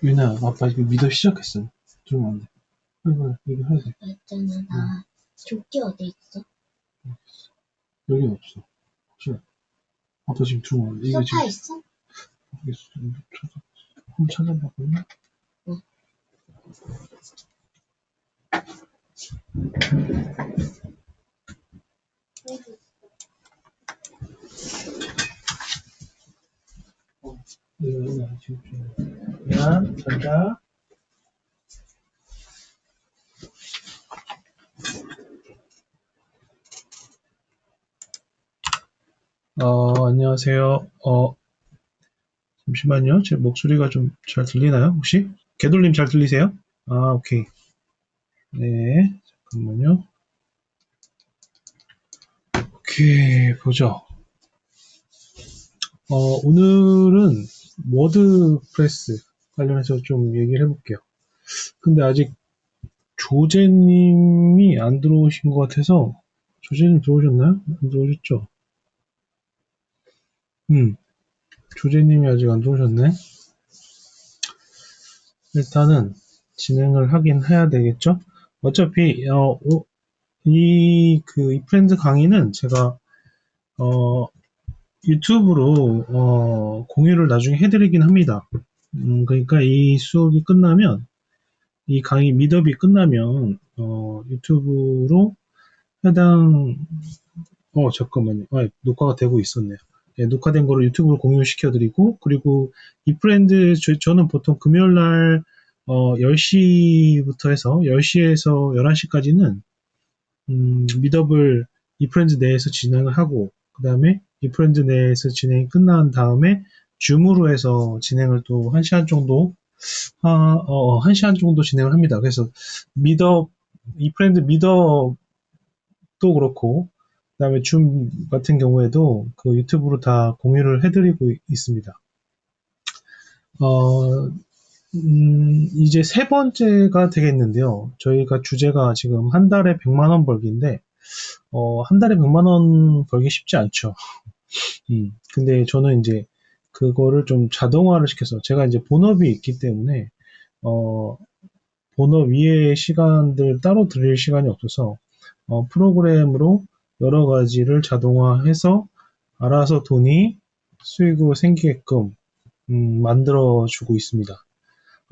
유나, 아빠 지금 미더 시작했어. 들으면 안 돼. 이거 해야 돼. 나 있잖아, 나 조끼 어디 있어? 여기 없어. 혹시 아빠 지금 들으면 안 돼. 이거 지금 소파 있어? 모르겠어. 한번 찾아봐볼래? 응. 이거 지금 미안, 잘자. 안녕하세요. 잠시만요. 제 목소리가 좀 잘 들리나요? 혹시? 개돌님 잘 들리세요? 오케이. 네, 잠깐만요. 오케이, 보죠. 오늘은 워드프레스 관련해서 좀 얘기를 해볼게요. 근데 아직 조제님이 안 들어오신 것 같아서, 조제님 들어오셨나요? 안 들어오셨죠? 조제님이 아직 안 들어오셨네. 일단은 진행을 하긴 해야 되겠죠? 어차피 이 프렌드 강의는 제가 유튜브로 공유를 나중에 해드리긴 합니다. 그러니까 이 수업이 끝나면, 이 강의 미드업이 끝나면 유튜브로 해당 잠깐만요. 녹화가 되고 있었네요. 네, 녹화된 거를 유튜브로 공유시켜드리고, 그리고 이 프렌드 저는 보통 금요일날 10시부터 해서 10시에서 11시까지는 미드업을 이 프렌즈 내에서 진행을 하고, 그 다음에 이 프렌즈 내에서 진행이 끝난 다음에 줌으로 해서 진행을 또 1시간 정도 1시간 정도 진행을 합니다. 그래서 미드업, 이 프렌즈 미드업도 그렇고, 그 다음에 줌 같은 경우에도 그 유튜브로 다 공유를 해드리고 있습니다. 이제 세 번째가 되겠는데요. 저희가 주제가 지금 한 달에 100만 원 벌기인데, 한 달에 100만 원 벌기 쉽지 않죠. 근데 저는 이제 그거를 좀 자동화를 시켜서, 제가 이제 본업이 있기 때문에, 본업 이외의 시간들 따로 드릴 시간이 없어서, 프로그램으로 여러 가지를 자동화해서 알아서 돈이 수익으로 생기게끔, 만들어주고 있습니다.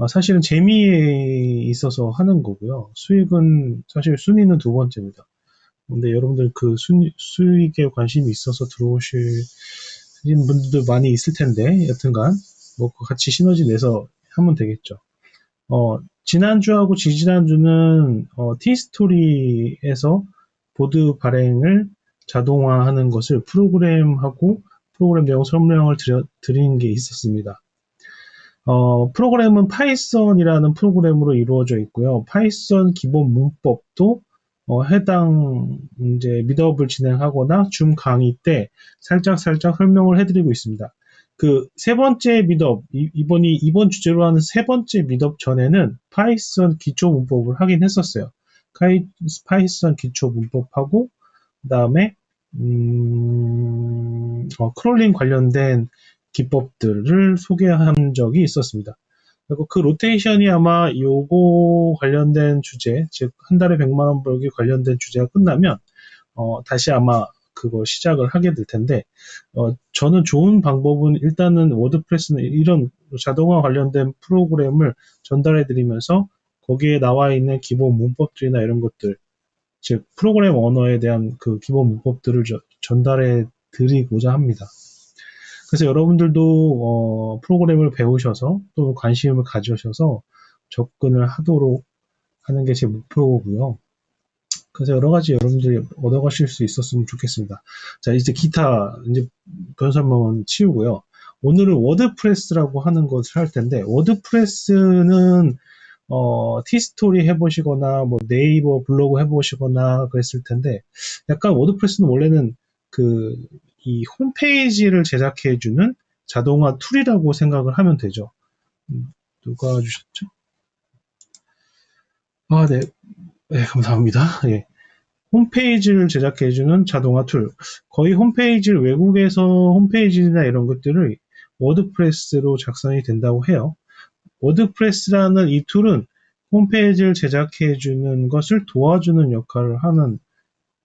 사실은 재미에 있어서 하는 거고요. 수익은, 사실 순위는 두 번째입니다. 근데 여러분들 그 수익에 관심이 있어서 들어오시는 분들도 많이 있을 텐데, 여튼간, 뭐, 같이 시너지 내서 하면 되겠죠. 지난주하고 지지난주는, 티스토리에서 보드 발행을 자동화하는 것을 프로그램하고 프로그램 내용 설명을 드린 게 있었습니다. 프로그램은 파이썬이라는 프로그램으로 이루어져 있고요. 파이썬 기본 문법도 해당 이제 미드업을 진행하거나 줌 강의 때 살짝 설명을 해드리고 있습니다. 그 세 번째 미드업, 이번 주제로 하는 세 번째 미드업 전에는 파이썬 기초 문법을 하긴 했었어요. 파이썬 기초 문법하고, 그 다음에 크롤링 관련된 기법들을 소개한 적이 있었습니다. 그리고 그 로테이션이 아마 요거 관련된 주제, 즉 한 달에 100만 원 벌기 관련된 주제가 끝나면 다시 아마 그거 시작을 하게 될 텐데, 저는 좋은 방법은 일단은 워드프레스는 이런 자동화 관련된 프로그램을 전달해 드리면서 거기에 나와 있는 기본 문법들이나 이런 것들, 즉 프로그램 언어에 대한 그 기본 문법들을 전달해 드리고자 합니다. 그래서 여러분들도 프로그램을 배우셔서 또 관심을 가지셔서 접근을 하도록 하는 게 제 목표고요. 그래서 여러 가지 여러분들이 얻어가실 수 있었으면 좋겠습니다. 자, 이제 기타 이제 변 설명은 치우고요. 오늘은 워드프레스라고 하는 것을 할 텐데, 워드프레스는 티스토리 해보시거나 뭐 네이버 블로그 해보시거나 그랬을 텐데, 약간 워드프레스는 원래는 이 홈페이지를 제작해주는 자동화 툴이라고 생각을 하면 되죠. 누가 주셨죠? 네. 네, 감사합니다. 예. 홈페이지를 제작해주는 자동화 툴. 거의 외국에서 홈페이지나 이런 것들을 워드프레스로 작성이 된다고 해요. 워드프레스라는 이 툴은 홈페이지를 제작해 주는 것을 도와주는 역할을 하는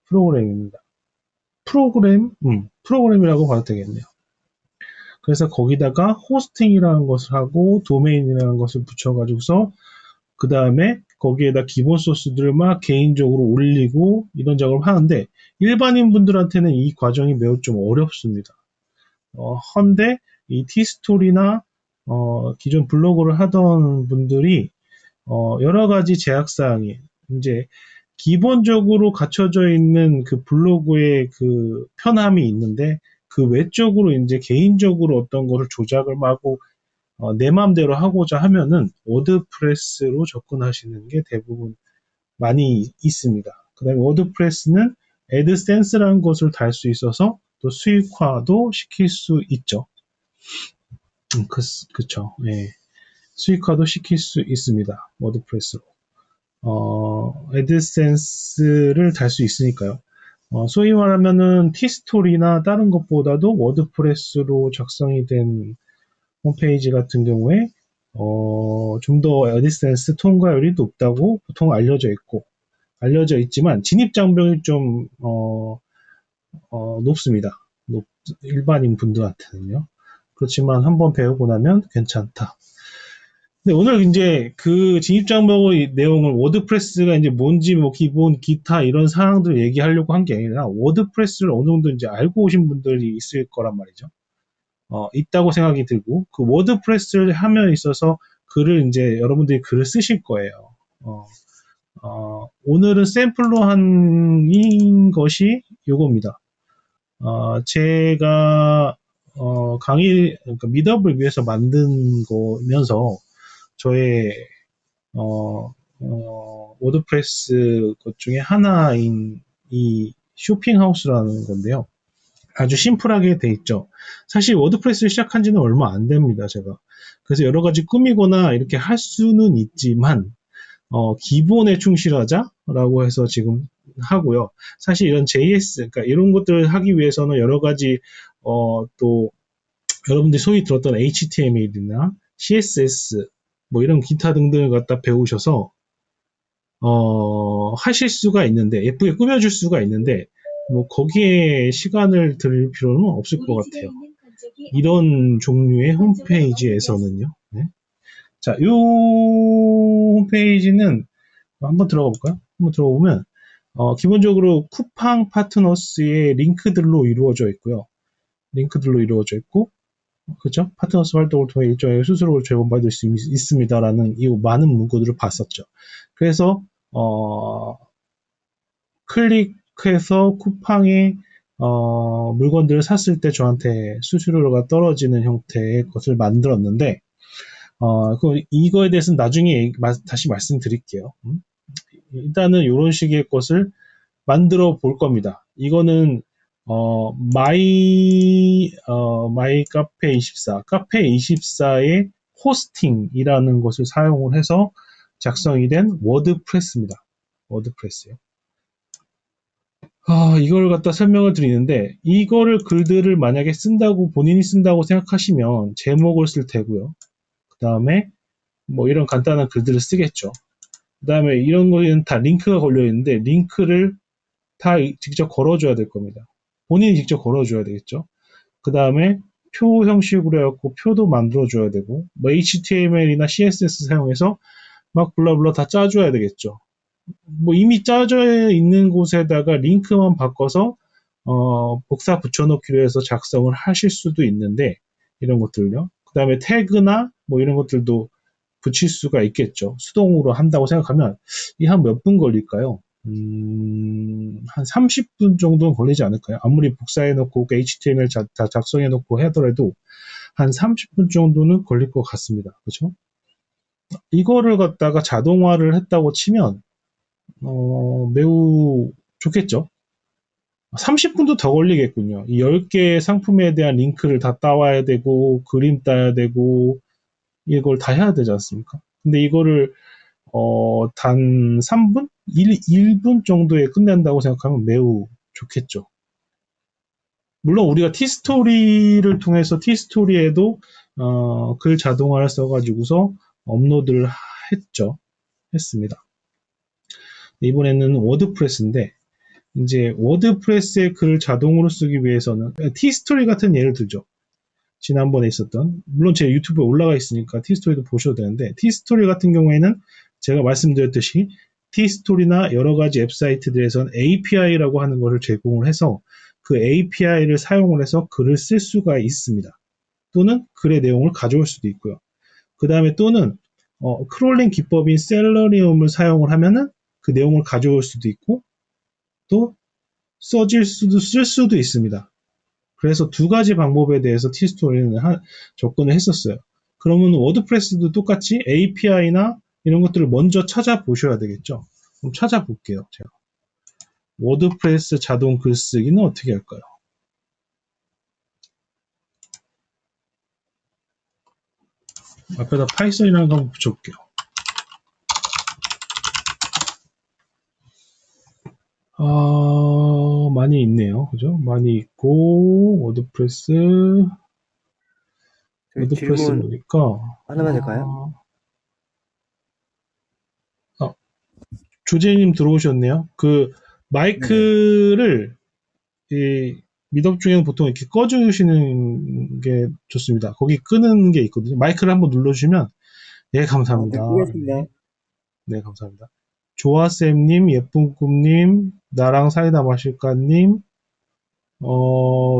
프로그램입니다. 프로그램이라고 봐도 되겠네요. 그래서 거기다가 호스팅이라는 것을 하고 도메인이라는 것을 붙여가지고서 그 다음에 거기에다 기본 소스들을 막 개인적으로 올리고 이런 작업을 하는데 일반인 분들한테는 이 과정이 매우 좀 어렵습니다. 헌데 이 티스토리나 기존 블로그를 하던 분들이 여러 가지 제약사항이 이제 기본적으로 갖춰져 있는 그 블로그의 그 편함이 있는데 그 외적으로 이제 개인적으로 어떤 거를 조작을 하고 내 마음대로 하고자 하면은 워드프레스로 접근하시는 게 대부분 많이 있습니다. 그 다음에 워드프레스는 애드센스라는 것을 달 수 있어서 또 수익화도 시킬 수 있죠. 그쵸. 예. 수익화도 시킬 수 있습니다. 워드프레스로. 애드센스를 달 수 있으니까요. 소위 말하면은 티스토리나 다른 것보다도 워드프레스로 작성이 된 홈페이지 같은 경우에 좀 더 애드센스 통과율이 높다고 보통 알려져 있지만 진입 장벽이 좀 높습니다. 일반인 분들한테는요. 그렇지만 한번 배우고 나면 괜찮다. 근데 오늘 이제 그 진입 장벽의 내용을 워드프레스가 이제 뭔지 뭐 기본 기타 이런 사항들을 얘기하려고 한 게 아니라 워드프레스를 어느 정도 이제 알고 오신 분들이 있을 거란 말이죠. 있다고 생각이 들고 그 워드프레스를 함에 있어서 글을 이제 여러분들이 글을 쓰실 거예요. 오늘은 샘플로 한 것이 요겁니다. 제가 강의 그러니까 미드업을 위해서 만든 거면서 저의 워드프레스 것 중에 하나인 이 쇼핑하우스라는 건데요. 아주 심플하게 돼 있죠. 사실 워드프레스를 시작한 지는 얼마 안 됩니다, 제가. 그래서 여러 가지 꾸미거나 이렇게 할 수는 있지만, 기본에 충실하자라고 해서 지금 하고요. 사실 이런 JS, 그러니까 이런 것들을 하기 위해서는 여러 가지, 또, 여러분들이 소위 들었던 HTML이나 CSS, 뭐 이런 기타 등등을 갖다 배우셔서, 하실 수가 있는데, 예쁘게 꾸며줄 수가 있는데, 뭐, 거기에 시간을 들일 필요는 없을 것 같아요. 이런 종류의 홈페이지에서는요. 네. 자, 이 홈페이지는 한번 들어가 볼까요? 한번 들어보면, 기본적으로 쿠팡 파트너스의 링크들로 이루어져 있고요. 그죠? 파트너스 활동을 통해 일정의 수수료를 제공받을 수 있습니다라는 이 많은 문구들을 봤었죠. 그래서 클릭해서 쿠팡에 물건들을 샀을 때 저한테 수수료가 떨어지는 형태의 것을 만들었는데 이거에 대해서는 나중에 다시 말씀드릴게요. 일단은 이런 식의 것을 만들어 볼 겁니다. 이거는 마이 카페24 카페24의 호스팅이라는 것을 사용을 해서 작성이 된 워드프레스입니다. 워드프레스요. 이걸 갖다 설명을 드리는데 이거를 글들을 만약에 본인이 쓴다고 생각하시면 제목을 쓸 테고요. 그 다음에 뭐 이런 간단한 글들을 쓰겠죠. 그 다음에 이런 거에는 다 링크가 걸려 있는데 링크를 다 직접 걸어줘야 될 겁니다. 본인이 직접 걸어줘야 되겠죠. 그 다음에 표 형식으로 해갖고 표도 만들어줘야 되고 뭐 HTML이나 CSS 사용해서 막 블라블라 다 짜줘야 되겠죠. 뭐 이미 짜져 있는 곳에다가 링크만 바꿔서 복사 붙여넣기로 해서 작성을 하실 수도 있는데 이런 것들요. 그 다음에 태그나 뭐 이런 것들도 붙일 수가 있겠죠. 수동으로 한다고 생각하면 이 한 몇 분 걸릴까요? 한 30분 정도는 걸리지 않을까요? 아무리 복사해놓고 HTML 다 작성해놓고 하더라도 한 30분 정도는 걸릴 것 같습니다. 그렇죠? 이거를 갖다가 자동화를 했다고 치면 매우 좋겠죠. 30분도 더 걸리겠군요. 이 10개의 상품에 대한 링크를 다 따와야 되고 그림 따야 되고 이걸 다 해야 되지 않습니까? 근데 이거를 단 3분? 1분 정도에 끝낸다고 생각하면 매우 좋겠죠. 물론 우리가 티스토리를 통해서 티스토리에도 글 자동화를 써가지고서 업로드를 했습니다. 이번에는 워드프레스인데, 이제 워드프레스의 글을 자동으로 쓰기 위해서는 티스토리 같은 예를 들죠. 지난번에 있었던, 물론 제 유튜브에 올라가 있으니까 티스토리도 보셔도 되는데, 티스토리 같은 경우에는 제가 말씀드렸듯이 티스토리나 여러 가지 웹사이트들에선 API라고 하는 것을 제공을 해서 그 API를 사용을 해서 글을 쓸 수가 있습니다. 또는 글의 내용을 가져올 수도 있고요. 그 다음에 또는 크롤링 기법인 셀러리움을 사용을 하면은 그 내용을 가져올 수도 있고 또 쓸 수도 있습니다. 그래서 두 가지 방법에 대해서 티스토리는 접근을 했었어요. 그러면 워드프레스도 똑같이 API나 이런 것들을 먼저 찾아보셔야 되겠죠. 그럼 찾아볼게요. 제가. 워드프레스 자동 글쓰기는 어떻게 할까요? 앞에다 파이썬이라는 거 한번 붙여볼게요. 많이 있네요. 그죠? 많이 있고, 워드프레스 질문 보니까, 하나만 될까요? 조재님 들어오셨네요. 그, 마이크를, 미덕 중에는 보통 이렇게 꺼주시는 게 좋습니다. 거기 끄는 게 있거든요. 마이크를 한번 눌러주시면, 예, 감사합니다. 네, 끄겠습니다. 네, 감사합니다. 조아쌤님, 예쁜꿈님, 나랑 사이다 마실까님,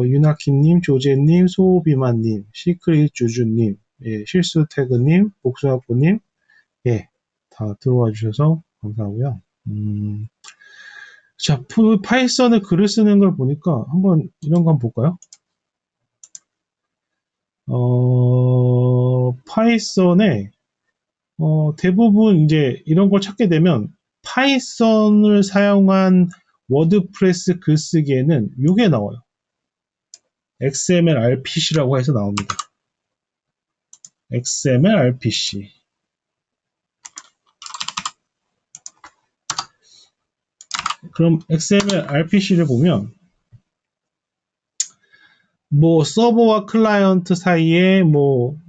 유나키님, 조제님, 소비만님, 시크릿 주주님, 예, 실수태그님, 복수학부님, 예, 다 들어와 주셔서 감사하고요. 자, 파이썬에 글을 쓰는 걸 보니까 한번 이런 거 한번 볼까요? 파이썬에 대부분 이제 이런 걸 찾게 되면 파이썬을 사용한 워드프레스 글쓰기에는 이게 나와요. XML RPC라고 해서 나옵니다. XML RPC. 그럼 XML RPC를 보면 뭐 서버와 클라이언트 사이에 뭐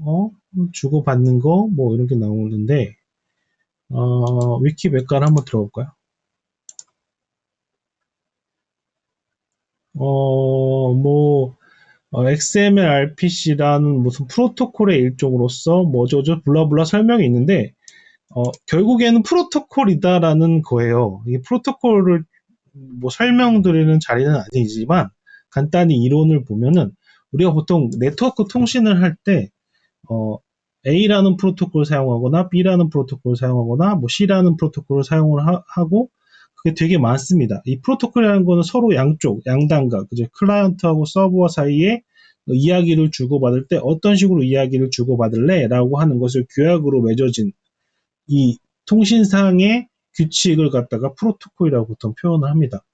주고받는 거 뭐 이런 게 나오는데 위키백과를 한번 들어볼까요? XML RPC라는 무슨 프로토콜의 일종으로서 뭐저저 블라블라 설명이 있는데 결국에는 프로토콜이다라는 거예요. 이 프로토콜을 뭐 설명드리는 자리는 아니지만 간단히 이론을 보면은 우리가 보통 네트워크 통신을 할 때 A라는 프로토콜을 사용하거나 B라는 프로토콜을 사용하거나 뭐 C라는 프로토콜을 사용을 하고 그게 되게 많습니다. 이 프로토콜이라는 거는 서로 양쪽, 양단과 그죠? 클라이언트하고 서버 사이에 이야기를 주고받을 때 어떤 식으로 이야기를 주고받을래? 라고 하는 것을 규약으로 맺어진 이 통신상의 규칙을 갖다가 프로토콜이라고 보통 표현을 합니다.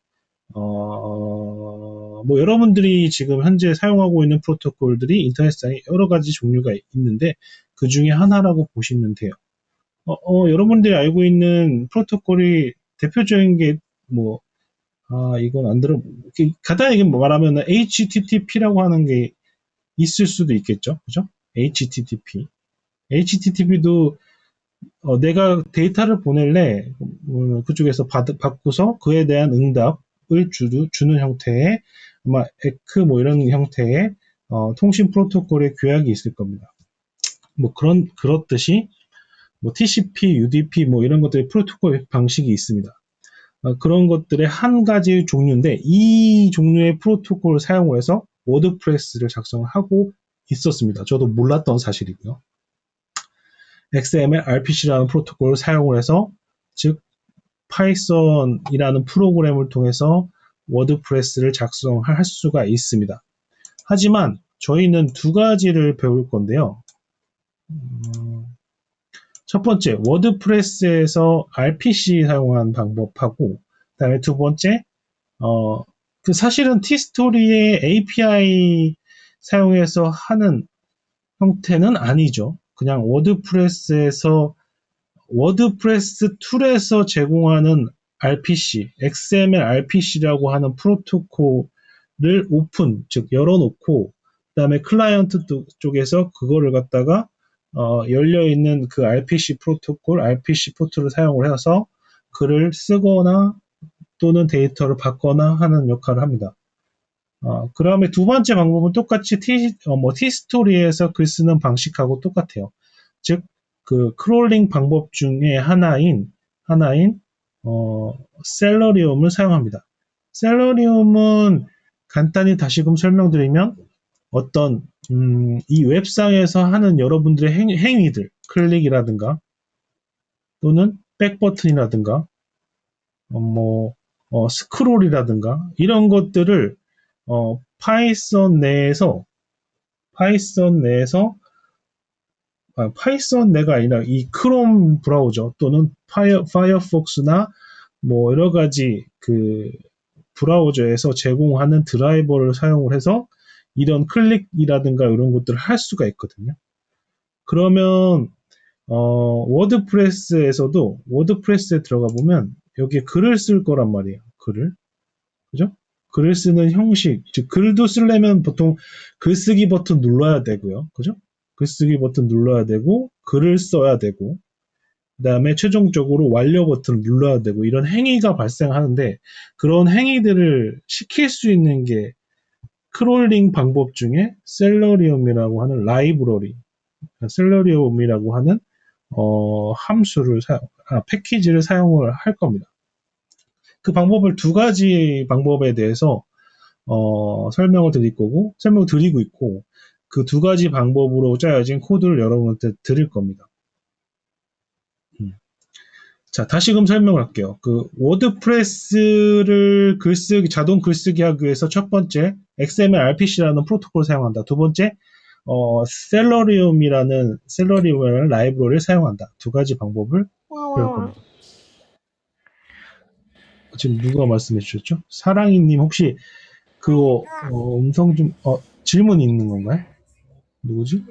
뭐 여러분들이 지금 현재 사용하고 있는 프로토콜들이 인터넷상에 여러 가지 종류가 있는데 그 중에 하나라고 보시면 돼요. 여러분들이 알고 있는 프로토콜이 대표적인 게 뭐, 이건 안 들어, 간단하게 말하면 HTTP라고 하는 게 있을 수도 있겠죠. 그죠? HTTP. HTTP도 내가 데이터를 보낼래, 그쪽에서 받고서 그에 대한 응답을 주는 형태의, 아마 에크 뭐 이런 형태의 통신 프로토콜의 규약이 있을 겁니다. 뭐 그렇듯이 뭐 TCP, UDP 뭐 이런 것들의 프로토콜 방식이 있습니다. 그런 것들의 한 가지 종류인데 이 종류의 프로토콜을 사용해서 워드프레스를 작성을 하고 있었습니다. 저도 몰랐던 사실이고요. XML RPC라는 프로토콜을 사용을 해서 즉 파이썬이라는 프로그램을 통해서 워드프레스를 작성할 수가 있습니다. 하지만 저희는 두 가지를 배울 건데요. 첫 번째, 워드프레스에서 RPC 사용한 방법하고, 그 다음에 두 번째, 사실은 티스토리의 API 사용해서 하는 형태는 아니죠. 그냥 워드프레스 툴에서 제공하는 RPC, XML RPC라고 하는 프로토콜을 오픈, 즉 열어놓고, 그 다음에 클라이언트 쪽에서 그거를 갖다가 열려있는 그 RPC 프로토콜, RPC 포트를 사용을 해서 글을 쓰거나 또는 데이터를 받거나 하는 역할을 합니다. 그 다음에 두 번째 방법은 똑같이 T스토리에서 글 쓰는 방식하고 똑같아요. 즉, 그 크롤링 방법 중에 하나인 셀러리움을 사용합니다. 셀러리움은 간단히 다시금 설명드리면 어떤 이 웹상에서 하는 여러분들의 행위들, 클릭이라든가 또는 백버튼이라든가 스크롤이라든가 이런 것들을 파이썬 내에서 파이썬 내가 아니라 이 크롬 브라우저 또는 파이어폭스나 뭐 여러 가지 그 브라우저에서 제공하는 드라이버를 사용을 해서 이런 클릭이라든가 이런 것들을 할 수가 있거든요. 그러면 워드프레스에 들어가 보면 여기에 글을 쓸 거란 말이에요. 그죠? 글을 쓰는 형식, 즉 글도 쓰려면 보통 글쓰기 버튼 눌러야 되고요. 그죠? 글쓰기 버튼 눌러야 되고 글을 써야 되고 그 다음에 최종적으로 완료 버튼을 눌러야 되고 이런 행위가 발생하는데 그런 행위들을 시킬 수 있는 게 크롤링 방법 중에 셀러리움이라고 하는 셀러리움이라고 하는 패키지를 사용을 할 겁니다. 그 방법을 두 가지 방법에 대해서 설명을 드리고 있고 그 두 가지 방법으로 짜여진 코드를 여러분한테 드릴 겁니다. 자, 다시금 설명을 할게요. 그 워드프레스를 자동 글쓰기 하기 위해서 첫 번째 XML RPC라는 프로토콜을 사용한다. 두 번째 셀러리움이라는 라이브러리를 사용한다. 두 가지 방법을 배울 겁니다. 지금 누가 말씀해 주셨죠? 사랑이님 혹시 그거 음성 좀 질문이 있는 건가요? 누구지?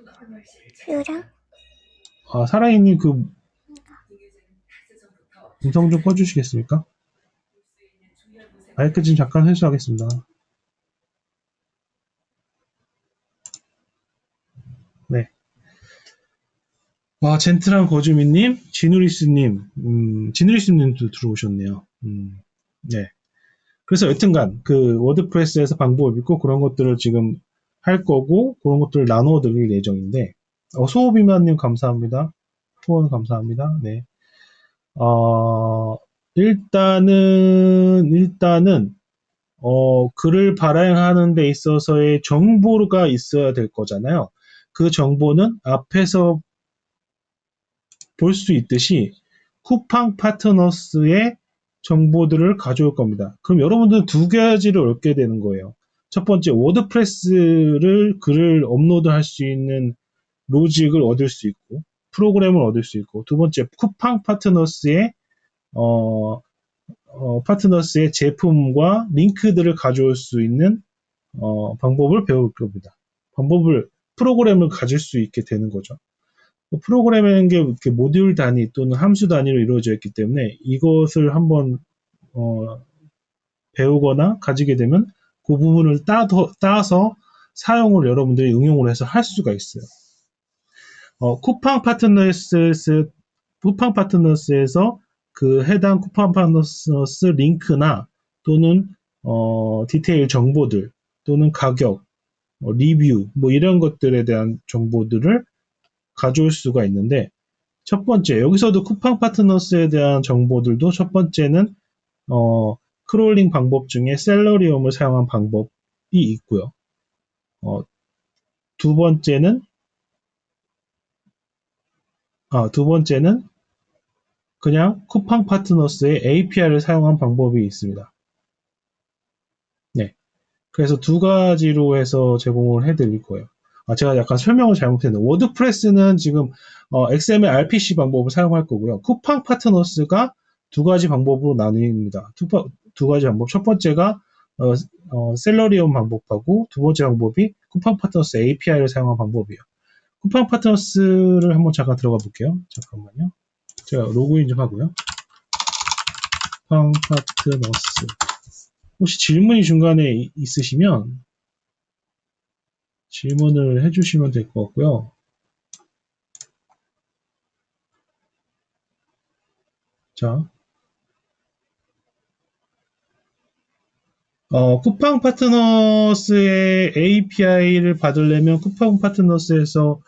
유령? 사랑이님 그 음성 좀 꺼주시겠습니까? 마이크 좀 잠깐 회수하겠습니다. 네. 와, 젠틀한 거주민님, 지누리스님도 들어오셨네요. 네. 그래서 여튼간 그 워드프레스에서 방법이 있고 그런 것들을 지금 할 거고 그런 것들을 나누어 드릴 예정인데 소호비만님 감사합니다. 후원 감사합니다. 네. 일단은 글을 발행하는 데 있어서의 정보가 있어야 될 거잖아요. 그 정보는 앞에서 볼 수 있듯이 쿠팡 파트너스의 정보들을 가져올 겁니다. 그럼 여러분들은 두 가지를 얻게 되는 거예요. 첫 번째, 워드프레스를 글을 업로드할 수 있는 로직을 얻을 수 있고, 프로그램을 얻을 수 있고, 두 번째, 쿠팡 파트너스의 제품과 링크들을 가져올 수 있는 방법을 배울 겁니다. 프로그램을 가질 수 있게 되는 거죠. 프로그램이라는 게 이렇게 모듈 단위 또는 함수 단위로 이루어져 있기 때문에 이것을 한번 배우거나 가지게 되면 그 부분을 따서 사용을 여러분들이 응용을 해서 할 수가 있어요. 쿠팡 파트너스에서 그 해당 쿠팡 파트너스 링크나 또는 디테일 정보들 또는 가격, 리뷰 뭐 이런 것들에 대한 정보들을 가져올 수가 있는데 첫 번째, 여기서도 쿠팡 파트너스에 대한 정보들도 첫 번째는 크롤링 방법 중에 셀러리움을 사용한 방법이 있고요. 두 번째는 그냥 쿠팡 파트너스의 API를 사용한 방법이 있습니다. 네. 그래서 두 가지로 해서 제공을 해드릴 거예요. 제가 약간 설명을 잘못했네요. 워드프레스는 지금 XML RPC 방법을 사용할 거고요. 쿠팡 파트너스가 두 가지 방법으로 나뉩니다. 두 가지 방법. 첫 번째가 셀러리움 방법하고 두 번째 방법이 쿠팡 파트너스 API를 사용한 방법이에요. 쿠팡 파트너스를 한번 잠깐 들어가 볼게요. 잠깐만요. 제가 로그인 좀 하고요. 쿠팡 파트너스. 혹시 질문이 중간에 있으시면 질문을 해주시면 될 것 같고요. 자, 쿠팡 파트너스의 API를 받으려면 쿠팡 파트너스에서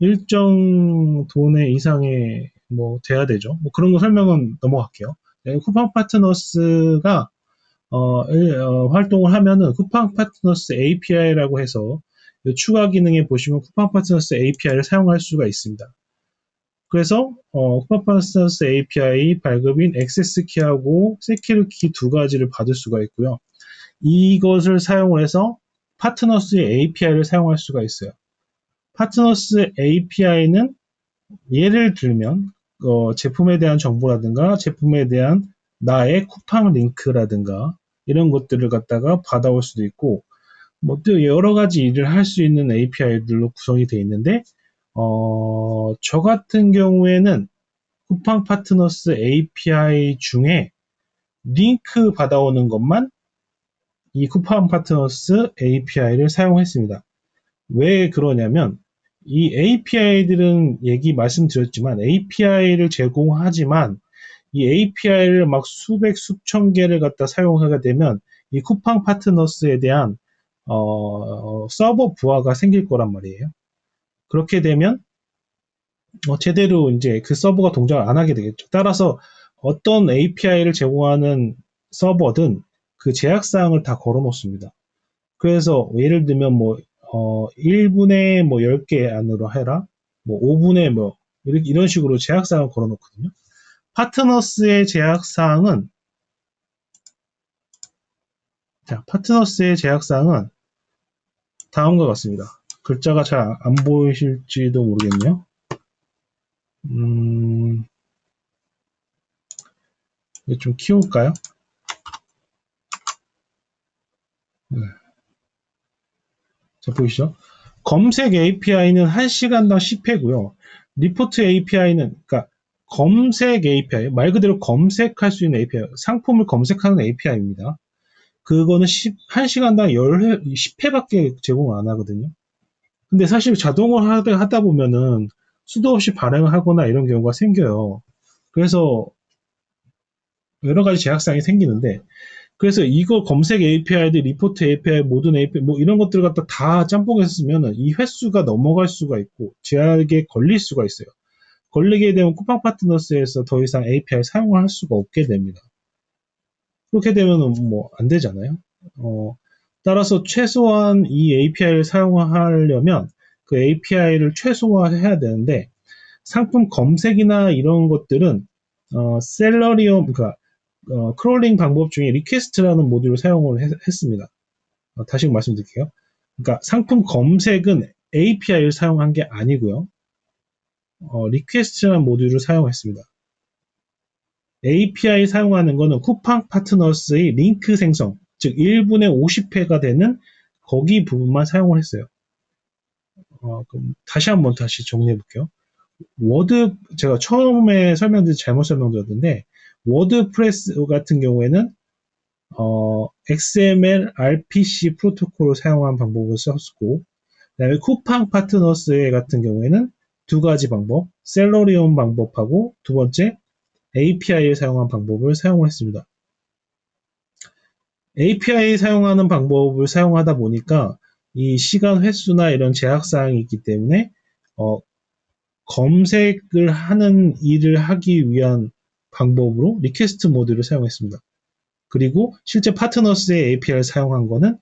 일정 돈의 이상의 뭐 돼야 되죠. 뭐 그런 거 설명은 넘어갈게요. 네, 쿠팡 파트너스가 활동을 하면은 쿠팡 파트너스 API라고 해서 이 추가 기능에 보시면 쿠팡 파트너스 API를 사용할 수가 있습니다. 그래서 쿠팡 파트너스 API 발급인 액세스 키하고 세큐리티 키 두 가지를 받을 수가 있고요. 이것을 사용을 해서 파트너스의 API를 사용할 수가 있어요. 파트너스 API는 예를 들면 제품에 대한 정보라든가 제품에 대한 나의 쿠팡 링크라든가 이런 것들을 갖다가 받아올 수도 있고 뭐 또 여러 가지 일을 할 수 있는 API들로 구성이 되어 있는데 저 같은 경우에는 쿠팡 파트너스 API 중에 링크 받아오는 것만 이 쿠팡 파트너스 API를 사용했습니다. 왜 그러냐면 이 API들은 말씀드렸지만 API를 제공하지만 이 API를 막 수백 수천 개를 갖다 사용하게 되면 이 쿠팡 파트너스에 대한 서버 부하가 생길 거란 말이에요. 그렇게 되면 제대로 이제 그 서버가 동작을 안 하게 되겠죠. 따라서 어떤 API를 제공하는 서버든 그 제약사항을 다 걸어 놓습니다. 그래서 예를 들면 뭐 1분에 뭐 10개 안으로 해라. 뭐 5분에 뭐 이런 식으로 제약사항을 걸어 놓거든요. 파트너스의 제약사항은 다음과 같습니다. 글자가 잘 안 보이실지도 모르겠네요. 좀 키울까요? 네. 자, 보이시죠? 검색 API는 1시간당 10회고요. 리포트 API는, 그러니까 검색 API, 말 그대로 검색할 수 있는 API, 상품을 검색하는 API입니다. 그거는 1시간당 10회밖에 제공을 안 하거든요. 근데 사실 자동으로 하다 보면은 수도 없이 발행을 하거나 이런 경우가 생겨요. 그래서 여러 가지 제약사항이 생기는데, 그래서 이거 검색 API들, 리포트 API, 모든 API, 뭐 이런 것들 갖다 다 짬뽕해서 쓰면은 이 횟수가 넘어갈 수가 있고, 제약에 걸릴 수가 있어요. 걸리게 되면 쿠팡 파트너스에서 더 이상 API 사용을 할 수가 없게 됩니다. 그렇게 되면은 뭐 안 되잖아요. 따라서 최소한 이 API를 사용하려면 그 API를 최소화해야 되는데, 상품 검색이나 이런 것들은 셀러리움, 그러니까 크롤링 방법 중에 리퀘스트라는 모듈을 사용을 했습니다. 다시 말씀드릴게요. 그러니까 상품 검색은 API를 사용한 게 아니고요. 리퀘스트라는 모듈을 사용했습니다. API 사용하는 것은 쿠팡 파트너스의 링크 생성, 즉 1분에 50회가 되는 거기 부분만 사용을 했어요. 그럼 다시 정리해 볼게요. 제가 처음에 잘못 설명드렸는데, 워드프레스 같은 경우에는 XML, RPC 프로토콜을 사용한 방법을 썼고, 그다음에 쿠팡 파트너스 같은 경우에는 두 가지 방법, 셀러리온 방법하고 두 번째 API를 사용한 방법을 사용을 했습니다. API 사용하는 방법을 사용하다 보니까 이 시간 횟수나 이런 제약사항이 있기 때문에 검색을 하는 일을 하기 위한 방법으로 리퀘스트 모드를 사용했습니다. 그리고 실제 파트너스의 API를 사용한 거는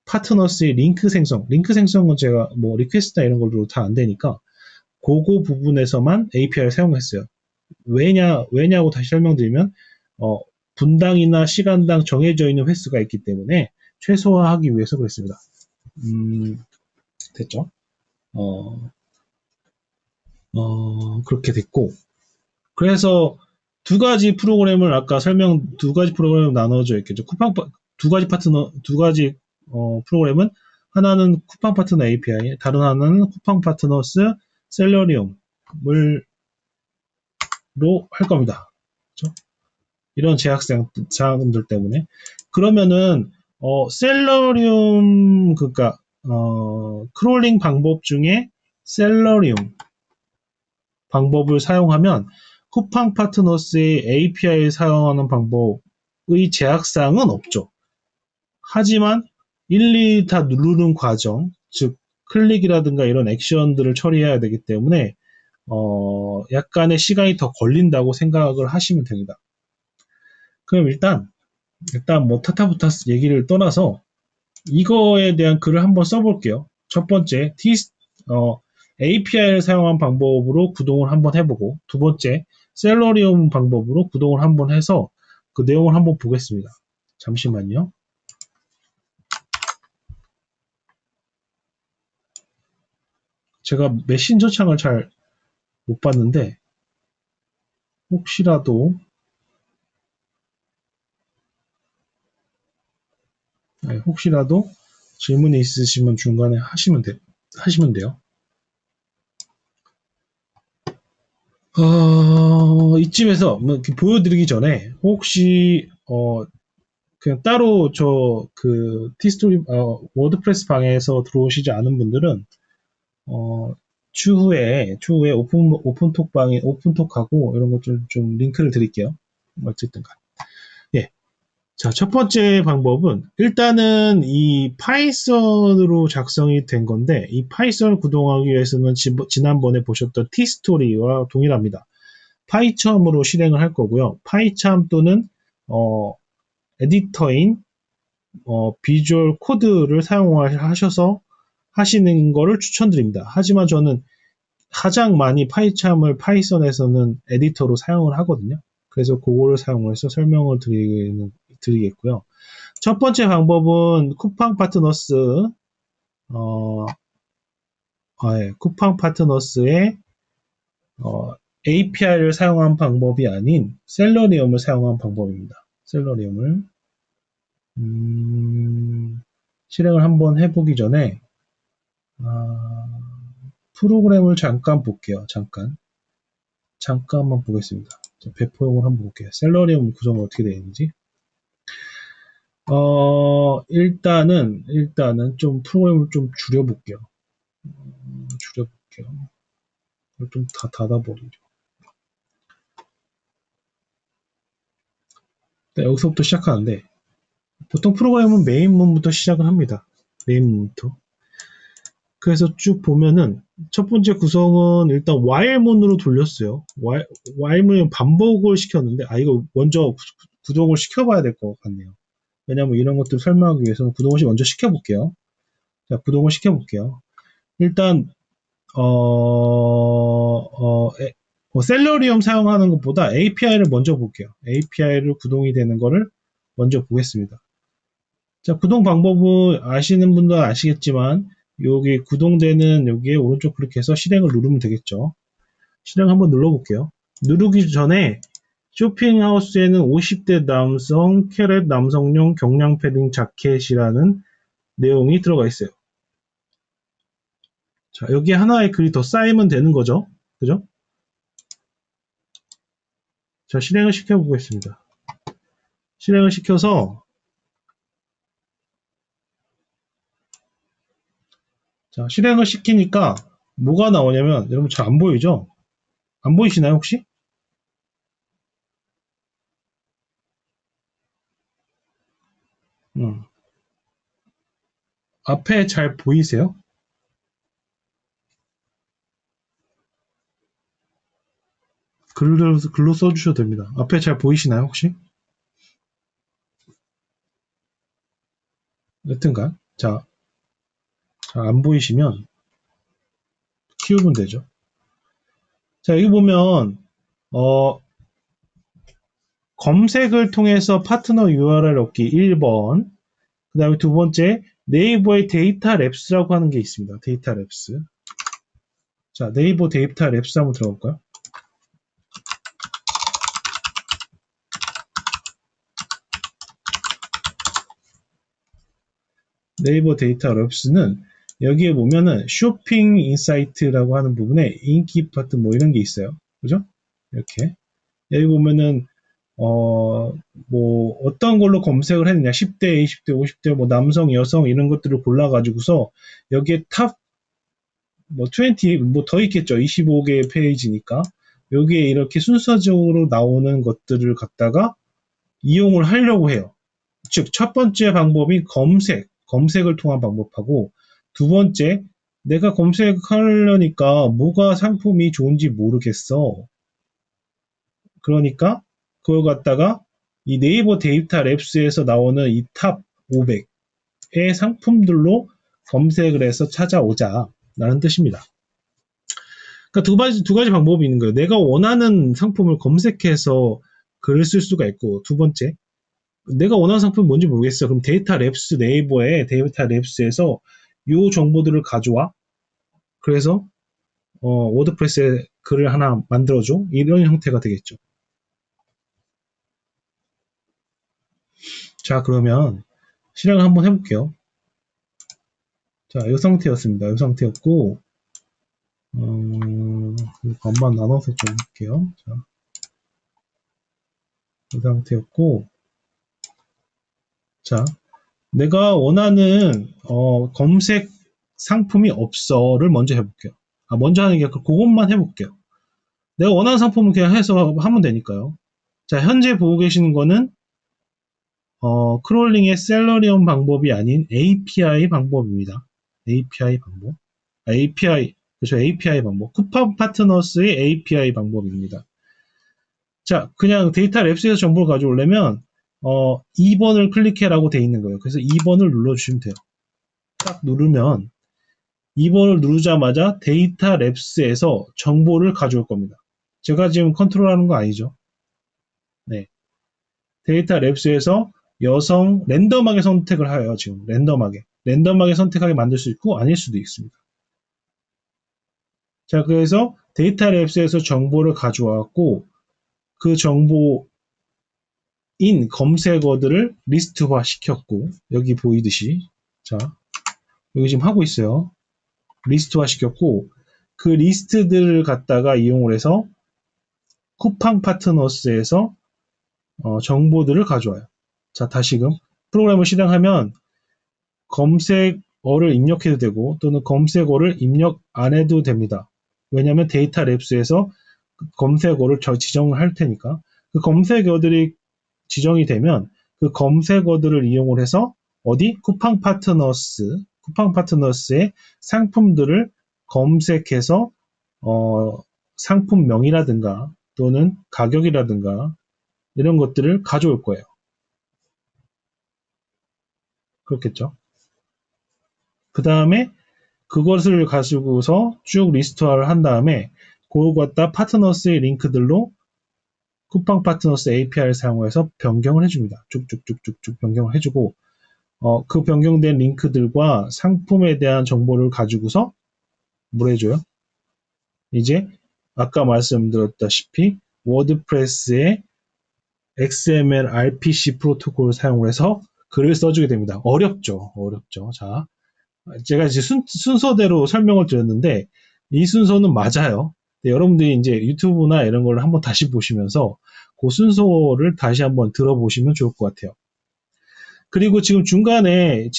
파트너스의 링크 생성은 제가 뭐 리퀘스트나 이런 걸로 다 안 되니까 그거 부분에서만 API를 사용했어요. 왜냐고 다시 설명드리면 분당이나 시간당 정해져 있는 횟수가 있기 때문에 최소화하기 위해서 그랬습니다. 됐죠? 그렇게 됐고, 그래서 두 가지 프로그램을 나눠져 있겠죠. 두 가지 프로그램은 하나는 쿠팡 파트너 API, 다른 하나는 쿠팡 파트너스 셀러리움으로 할 겁니다. 그렇죠? 이런 제약사항들 때문에. 그러면은 셀러리움, 그러니까 크롤링 방법 중에 셀러리움 방법을 사용하면 쿠팡 파트너스의 API를 사용하는 방법의 제약사항은 없죠. 하지만 일일이 다 누르는 과정, 즉 클릭이라든가 이런 액션들을 처리해야 되기 때문에 약간의 시간이 더 걸린다고 생각을 하시면 됩니다. 그럼 일단 뭐 타타부타스 얘기를 떠나서 이거에 대한 글을 한번 써볼게요. 첫 번째, API를 사용한 방법으로 구동을 한번 해보고, 두 번째, 셀러리움 방법으로 구동을 한번 해서 그 내용을 한번 보겠습니다. 잠시만요. 제가 메신저 창을 잘 못 봤는데 혹시라도 질문이 있으시면 중간에 하시면 돼요. 이쯤에서 뭐 이렇게 보여드리기 전에 혹시 그냥 따로 티스토리 워드프레스 방에서 들어오시지 않은 분들은 추후에 오픈톡 방에 오픈톡하고 이런 것 좀 링크를 드릴게요. 어쨌든간. 예. 자, 첫 번째 방법은 일단은 이 파이썬으로 작성이 된 건데 이 파이썬을 구동하기 위해서는 지난번에 보셨던 티스토리와 동일합니다. 파이첨으로 실행을 할 거고요. 파이참 또는 에디터인 비주얼 코드를 사용하셔서 하시는 거를 추천드립니다. 하지만 저는 가장 많이 파이참을 파이썬에서는 에디터로 사용을 하거든요. 그래서 그거를 사용해서 설명을 드리겠고요. 첫 번째 방법은 쿠팡 파트너스의 API를 사용한 방법이 아닌 셀러리움을 사용한 방법입니다. 셀러리움을 실행을 한번 해보기 전에 프로그램을 잠깐 볼게요. 잠깐만 보겠습니다. 배포용을 한번 볼게요. 셀러리움 구성은 어떻게 되어 있는지. 일단은 좀 프로그램을 좀 줄여볼게요. 이걸 좀 다 닫아버리죠. 네, 여기서부터 시작하는데 보통 프로그램은 메인문부터 시작을 합니다. 메인문부터. 그래서 쭉 보면은 첫 번째 구성은 일단 while문으로 돌렸어요. while문은 반복을 시켰는데 이거 먼저 구동을 시켜봐야 될 것 같네요. 왜냐면 이런 것들을 설명하기 위해서는 구동을 먼저 시켜볼게요. 자, 구동을 시켜볼게요. 일단 셀러리움 사용하는 것보다 API를 먼저 볼게요. API를 구동이 되는 거를 먼저 보겠습니다. 자, 구동 방법은 아시는 분들은 아시겠지만 여기 구동되는 여기에 오른쪽 클릭해서 실행을 누르면 되겠죠. 실행 한번 눌러볼게요. 누르기 전에 쇼핑하우스에는 50대 남성 캐럿 남성용 경량 패딩 자켓이라는 내용이 들어가 있어요. 자, 여기 하나의 글이 더 쌓이면 되는 거죠. 그죠? 자, 실행을 시켜보겠습니다. 실행을 시켜서 자, 실행을 시키니까 뭐가 나오냐면 여러분 잘 안 보이죠? 안 보이시나요 혹시? 앞에 잘 보이세요? 글로 써주셔도 됩니다. 앞에 잘 보이시나요 혹시? 여튼간 자, 잘 안 보이시면 키우면 되죠. 자, 여기 보면 검색을 통해서 파트너 URL 얻기 1번, 그 다음에 두 번째 네이버의 데이터 랩스라고 하는 게 있습니다. 데이터 랩스. 자, 네이버 데이터 랩스 한번 들어볼까요? 네이버 데이터 랩스는 여기에 보면은 쇼핑 인사이트라고 하는 부분에 인기 파트 뭐 이런 게 있어요. 그죠? 이렇게. 여기 보면은 뭐 어떤 걸로 검색을 했느냐 10대, 20대, 50대 뭐 남성, 여성 이런 것들을 골라가지고서 여기에 탑 뭐 20, 뭐 더 있겠죠. 25개의 페이지니까 여기에 이렇게 순서적으로 나오는 것들을 갖다가 이용을 하려고 해요. 즉, 첫 번째 방법이 검색을 통한 방법하고, 두 번째, 내가 검색하려니까 뭐가 상품이 좋은지 모르겠어. 그러니까 그걸 갖다가 이 네이버 데이터 랩스에서 나오는 이 탑 500의 상품들로 검색을 해서 찾아오자 라는 뜻입니다. 그러니까 두 가지 방법이 있는 거예요. 내가 원하는 상품을 검색해서 글을 쓸 수가 있고, 두 번째, 내가 원하는 상품이 뭔지 모르겠어. 그럼 데이터 랩스, 네이버의 데이터 랩스에서 이 정보들을 가져와. 그래서 워드프레스에 글을 하나 만들어줘. 이런 형태가 되겠죠. 자, 그러면 실행을 한번 해볼게요. 자, 이 상태였습니다. 이 상태였고, 반만 나눠서 좀 할게요. 자, 이 상태였고, 자, 내가 원하는 검색 상품이 없어를 먼저 해볼게요. 먼저 하는 게 그것만 해볼게요. 내가 원하는 상품을 그냥 해서 하면 되니까요. 자, 현재 보고 계시는 거는 크롤링의 셀러리온 방법이 아닌 API 방법입니다. API 방법. 그렇죠. API 방법. 쿠팡 파트너스의 API 방법입니다. 자, 그냥 데이터 랩스에서 정보를 가져오려면 2번을 클릭해라고 돼 있는 거예요. 그래서 2번을 눌러주시면 돼요. 딱 누르면 2번을 누르자마자 데이터 랩스에서 정보를 가져올 겁니다. 제가 지금 컨트롤하는 거 아니죠? 네. 데이터 랩스에서 여성 랜덤하게 선택을 하여요. 지금 랜덤하게 선택하게 만들 수 있고 아닐 수도 있습니다. 자, 그래서 데이터 랩스에서 정보를 가져와갖고 그 정보인 검색어들을 리스트화 시켰고, 여기 보이듯이, 자, 여기 지금 하고 있어요. 리스트화 시켰고, 그 리스트들을 갖다가 이용을 해서 쿠팡 파트너스에서 정보들을 가져와요. 자, 다시금 프로그램을 실행하면 검색어를 입력해도 되고 또는 검색어를 입력 안 해도 됩니다. 왜냐하면 데이터 랩스에서 검색어를 지정을 할 테니까 그 검색어들이 지정이 되면 그 검색어들을 이용을 해서 쿠팡 파트너스의 상품들을 검색해서 상품명이라든가 또는 가격이라든가 이런 것들을 가져올 거예요. 그렇겠죠? 그 다음에 그것을 가지고서 쭉 리스트화를 한 다음에 그걸 갖다 파트너스의 링크들로 쿠팡 파트너스 API를 사용해서 변경을 해줍니다. 쭉쭉쭉쭉쭉 변경을 해주고 그 변경된 링크들과 상품에 대한 정보를 가지고서 뭘 해줘요? 이제 아까 말씀드렸다시피 워드프레스의 XML RPC 프로토콜을 사용해서 글을 써주게 됩니다. 어렵죠. 자, 제가 이제 순서대로 설명을 드렸는데 이 순서는 맞아요. 여러분들이 이제 유튜브나 이런 걸 한번 다시 보시면서 그 순서를 다시 한번 들어보시면 좋을 것 같아요. 그리고 지금 중간에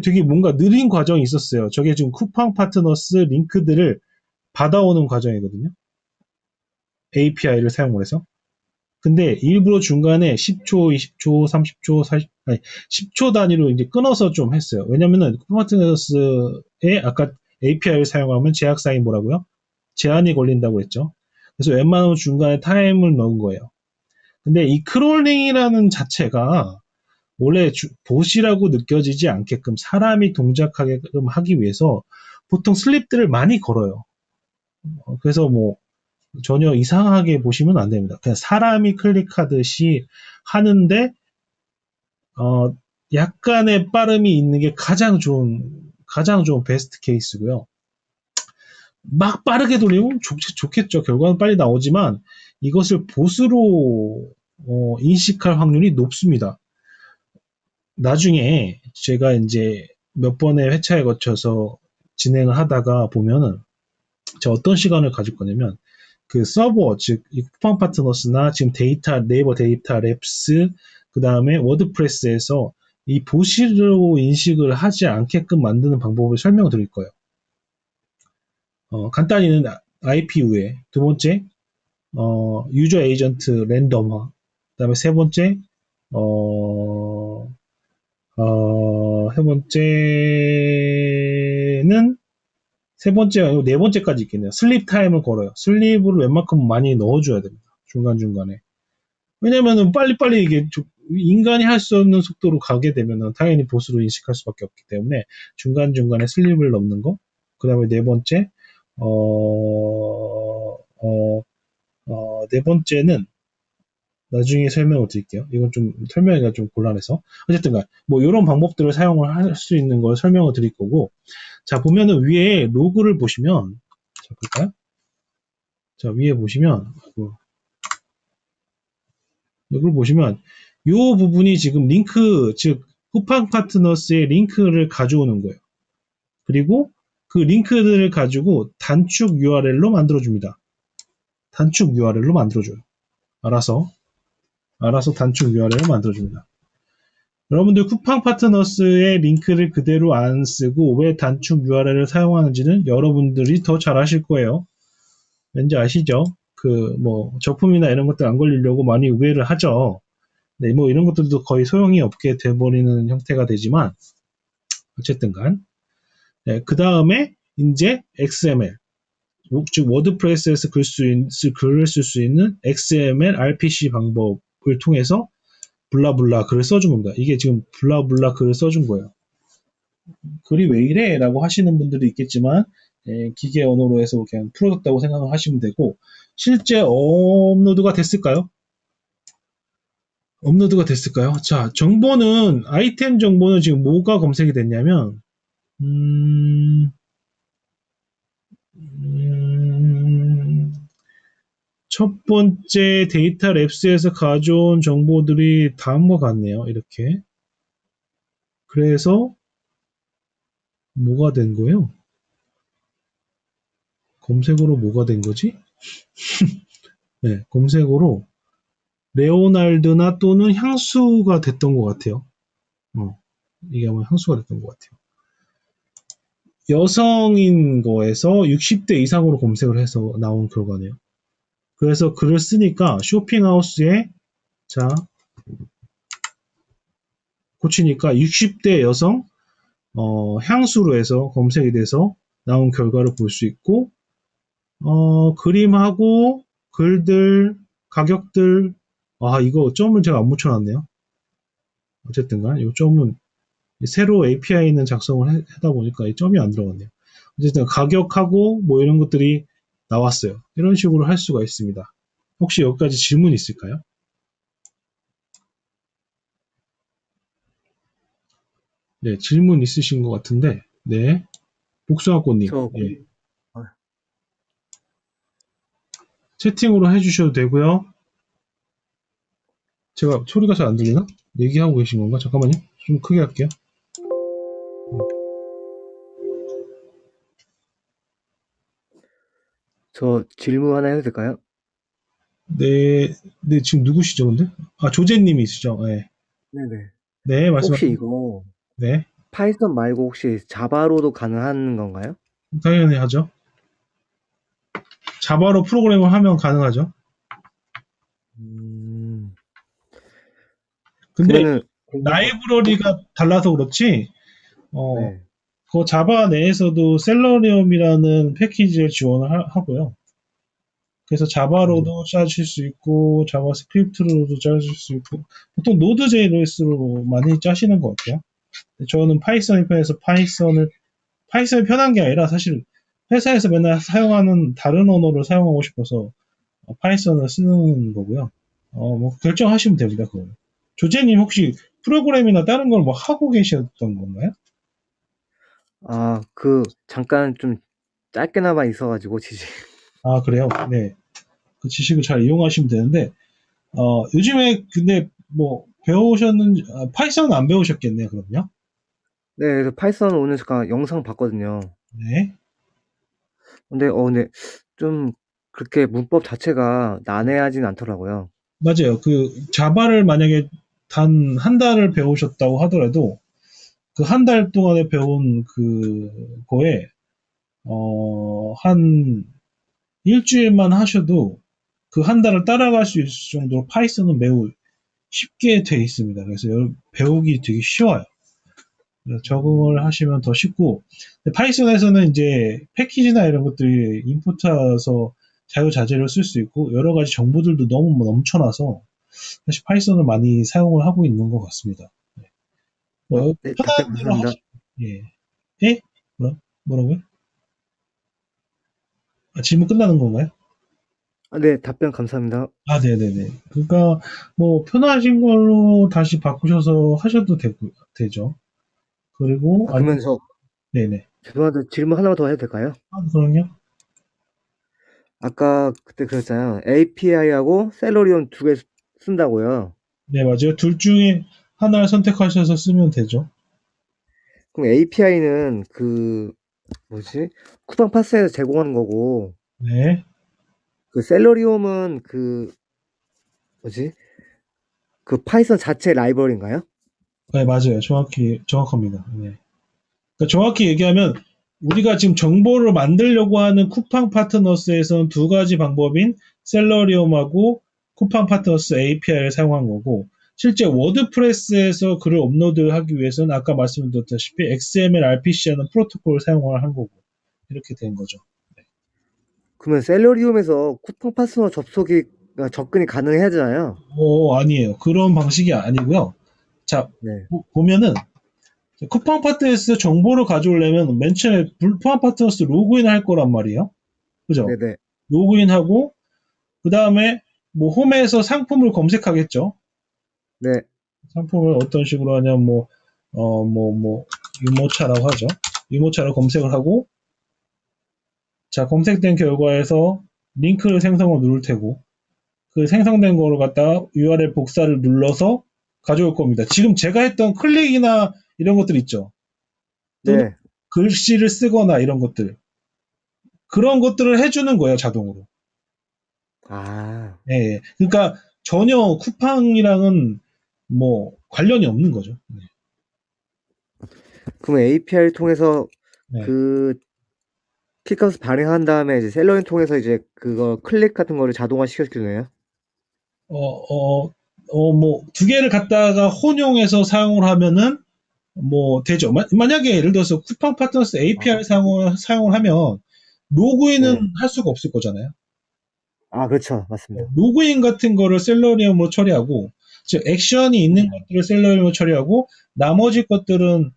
되게 뭔가 느린 과정이 있었어요. 저게 지금 쿠팡 파트너스 링크들을 받아오는 과정이거든요. API를 사용을 해서. 근데 일부러 중간에 10초, 20초, 30초, 10초 단위로 이제 끊어서 좀 했어요. 왜냐면은 쿠팡 파트너스에 아까 API를 사용하면 제약사항이 뭐라고요? 제한이 걸린다고 했죠. 그래서 웬만하면 중간에 타임을 넣은 거예요. 근데 이 크롤링이라는 자체가 원래 봇이라고 느껴지지 않게끔 사람이 동작하게끔 하기 위해서 보통 슬립들을 많이 걸어요. 그래서 뭐 전혀 이상하게 보시면 안 됩니다. 그냥 사람이 클릭하듯이 하는데 약간의 빠름이 있는 게 가장 좋은 베스트 케이스고요. 막 빠르게 돌리면 좋겠죠. 결과는 빨리 나오지만 이것을 봇으로 인식할 확률이 높습니다. 나중에 제가 이제 몇 번의 회차에 거쳐서 진행을 하다가 보면은 제가 어떤 시간을 가질 거냐면 그 서버, 즉 쿠팡 파트너스나 지금 네이버 데이터 랩스, 그 다음에 워드프레스에서 이 봇으로 인식을 하지 않게끔 만드는 방법을 설명을 드릴 거예요. 간단히는 IP 우회, 두 번째 유저 에이전트 랜덤화. 그다음에 세 번째, 어, 세 번째, 아니고 네 번째까지 있겠네요. 슬립 타임을 걸어요. 슬립을 웬만큼 많이 넣어줘야 됩니다. 중간중간에. 왜냐면은 빨리빨리 이게 인간이 할 수 없는 속도로 가게 되면은 당연히 보스로 인식할 수밖에 없기 때문에 중간중간에 슬립을 넣는 거. 그 다음에 네 번째, 네 번째는 나중에 설명을 드릴게요. 이건 좀 설명하기가 좀 곤란해서. 어쨌든 간, 뭐, 이런 방법들을 사용을 할 수 있는 걸 설명을 드릴 거고. 자, 보면은 위에 로그를 보시면, 자, 볼까요? 자, 위에 보시면, 이걸 보시면, 이 부분이 지금 링크, 즉, 쿠팡 파트너스의 링크를 가져오는 거예요. 그리고 그 링크들을 가지고 단축 URL로 만들어줍니다. 단축 URL로 만들어줘요. 알아서 단축 URL을 만들어줍니다. 여러분들 쿠팡 파트너스의 링크를 그대로 안 쓰고 왜 단축 URL을 사용하는지는 여러분들이 더 잘 아실 거예요. 왠지 아시죠? 뭐, 적품이나 이런 것들 안 걸리려고 많이 우회를 하죠. 네, 뭐, 이런 것들도 거의 소용이 없게 돼버리는 형태가 되지만, 어쨌든 간. 네, 그 다음에, 이제 XML. 즉, 워드프레스에서 글을 쓸 수 있는 XML RPC 방법을 통해서 블라블라 글을 써준 겁니다. 이게 지금 블라블라 글을 써준 거예요. 글이 왜 이래? 라고 하시는 분들도 있겠지만, 기계 언어로 해서 그냥 풀어졌다고 생각을 하시면 되고, 실제 업로드가 됐을까요? 자, 아이템 정보는 지금 뭐가 검색이 됐냐면, 첫 번째 데이터 랩스에서 가져온 정보들이 다음과 같네요. 이렇게. 그래서, 뭐가 된 거예요? 검색으로 뭐가 된 거지? 네, 검색으로 레오날드나 또는 향수가 됐던 것 같아요. 이게 아마 향수가 됐던 것 같아요. 여성인 거에서 60대 이상으로 검색을 해서 나온 결과네요. 그래서 글을 쓰니까 쇼핑하우스에 자 고치니까 60대 여성 향수로 해서 검색이 돼서 나온 결과를 볼 수 있고 그림하고 글들 가격들 이거 점을 제가 안 붙여놨네요. 어쨌든 간 이 점은 새로 API는 작성을 하다 보니까 이 점이 안 들어갔네요. 어쨌든 가격하고 뭐 이런 것들이 나왔어요. 이런 식으로 할 수가 있습니다. 혹시 여기까지 질문 있을까요? 네, 질문 있으신 것 같은데, 네, 복숭아꽃님, 저, 예, 아, 채팅으로 해주셔도 되고요. 제가 소리가 잘 안 들리나? 얘기하고 계신 건가? 잠깐만요. 좀 크게 할게요. 저 질문 하나 해도 될까요? 네, 네, 지금 누구시죠, 근데? 조제님이시죠? 네, 네네. 네, 혹시 말씀하세요. 이거 네, 파이썬 말고 혹시 자바로도 가능한 건가요? 당연히 하죠. 자바로 프로그램을 하면 가능하죠. 음, 근데 그러면은 혹시 라이브러리가 달라서 그렇지, 어, 네. 그 자바 내에서도 셀러리움이라는 패키지를 지원을 하고요. 그래서 음, 자바로도 짜실 수 있고, 자바스크립트로도 짜실 수 있고, 보통 노드.js로 많이 짜시는 것 같아요. 저는 파이썬이 편해서 파이썬이 편한 게 아니라 사실 회사에서 맨날 사용하는 다른 언어를 사용하고 싶어서 파이썬을 쓰는 거고요. 뭐 결정하시면 됩니다, 그거는. 조제님 혹시 프로그램이나 다른 걸 뭐 하고 계셨던 건가요? 잠깐 좀 짧게나마 있어가지고 지식. 아, 그래요? 네. 그 지식을 잘 이용하시면 되는데, 요즘에 근데 뭐 배우셨는지, 파이썬은 안 배우셨겠네요, 그럼요? 네, 그래서 파이썬 오늘 잠깐 영상 봤거든요. 네. 근데 좀 그렇게 문법 자체가 난해하진 않더라고요. 맞아요. 자바를 만약에 단 한 달을 배우셨다고 하더라도, 그 한 달 동안에 배운 한 일주일만 하셔도 그 한 달을 따라갈 수 있을 정도로 파이썬은 매우 쉽게 돼 있습니다. 그래서 배우기 되게 쉬워요. 그래서 적응을 하시면 더 쉽고, 파이썬에서는 이제 패키지나 이런 것들이 인포트해서 자유자재로 쓸 수 있고, 여러 가지 정보들도 너무 넘쳐나서, 사실 파이썬을 많이 사용을 하고 있는 것 같습니다. 네, 답변 편한 대로 감사합니다. 예. 예? 뭐라고요? 질문 끝나는 건가요? 네, 답변 감사합니다. 네네네. 그러니까, 편하신 걸로 다시 바꾸셔서 하셔도 되죠. 그리고, 그러면 저, 네네. 죄송한데 질문 하나만 더 해도 될까요? 그럼요. 아까 그때 그랬잖아요. API하고 셀러리온 두 개 쓴다고요. 네, 맞아요. 둘 중에 하나를 선택하셔서 쓰면 되죠. 그럼 API는 그, 뭐지? 쿠팡 파스에서 제공하는 거고, 네. 그 셀러리움은 그, 뭐지? 그 파이썬 자체 라이브러리인가요? 네, 맞아요. 정확합니다. 네. 그러니까 정확히 얘기하면, 우리가 지금 정보를 만들려고 하는 쿠팡 파트너스에서는 두 가지 방법인 셀러리움하고 쿠팡 파트너스 API를 사용한 거고, 실제 워드프레스에서 글을 업로드하기 위해서는 아까 말씀드렸다시피 XML, RPC라는 프로토콜을 사용을 한 거고, 이렇게 된 거죠. 그러면 셀러리움에서 쿠팡 파스너 접근이 가능해야 되잖아요. 아니에요. 그런 방식이 아니고요. 자, 네. 보면은, 쿠팡 파트너스 정보를 가져오려면 맨 처음에 쿠팡 파트너스 로그인 할 거란 말이에요. 그죠? 네네. 로그인하고, 그 다음에 홈에서 상품을 검색하겠죠. 네. 상품을 어떤 식으로 하냐면 유모차라고 하죠. 유모차를 검색을 하고, 자, 검색된 결과에서 링크를 생성을 누를 테고, 그 생성된 거를 갖다가 URL 복사를 눌러서 가져올 겁니다. 지금 제가 했던 클릭이나 이런 것들 있죠. 또는 네. 글씨를 쓰거나 이런 것들. 그런 것들을 해주는 거예요, 자동으로. 아, 예, 예. 그러니까 전혀 쿠팡이랑은 관련이 없는 거죠. 네. 그럼 API를 통해서 네. 그 킥값을 발행한 다음에 이제 셀러리움 통해서 이제 그거 클릭 같은 거를 자동화 시켜주네요. 두 개를 갖다가 혼용해서 사용을 하면은 되죠. 만약에 예를 들어서 쿠팡 파트너스 API를 사용을 하면 로그인은 네. 할 수가 없을 거잖아요. 그렇죠. 맞습니다. 로그인 같은 거를 셀러리움으로 처리하고, 즉 액션이 있는 것들을 셀러리움으로 처리하고, 나머지 것들은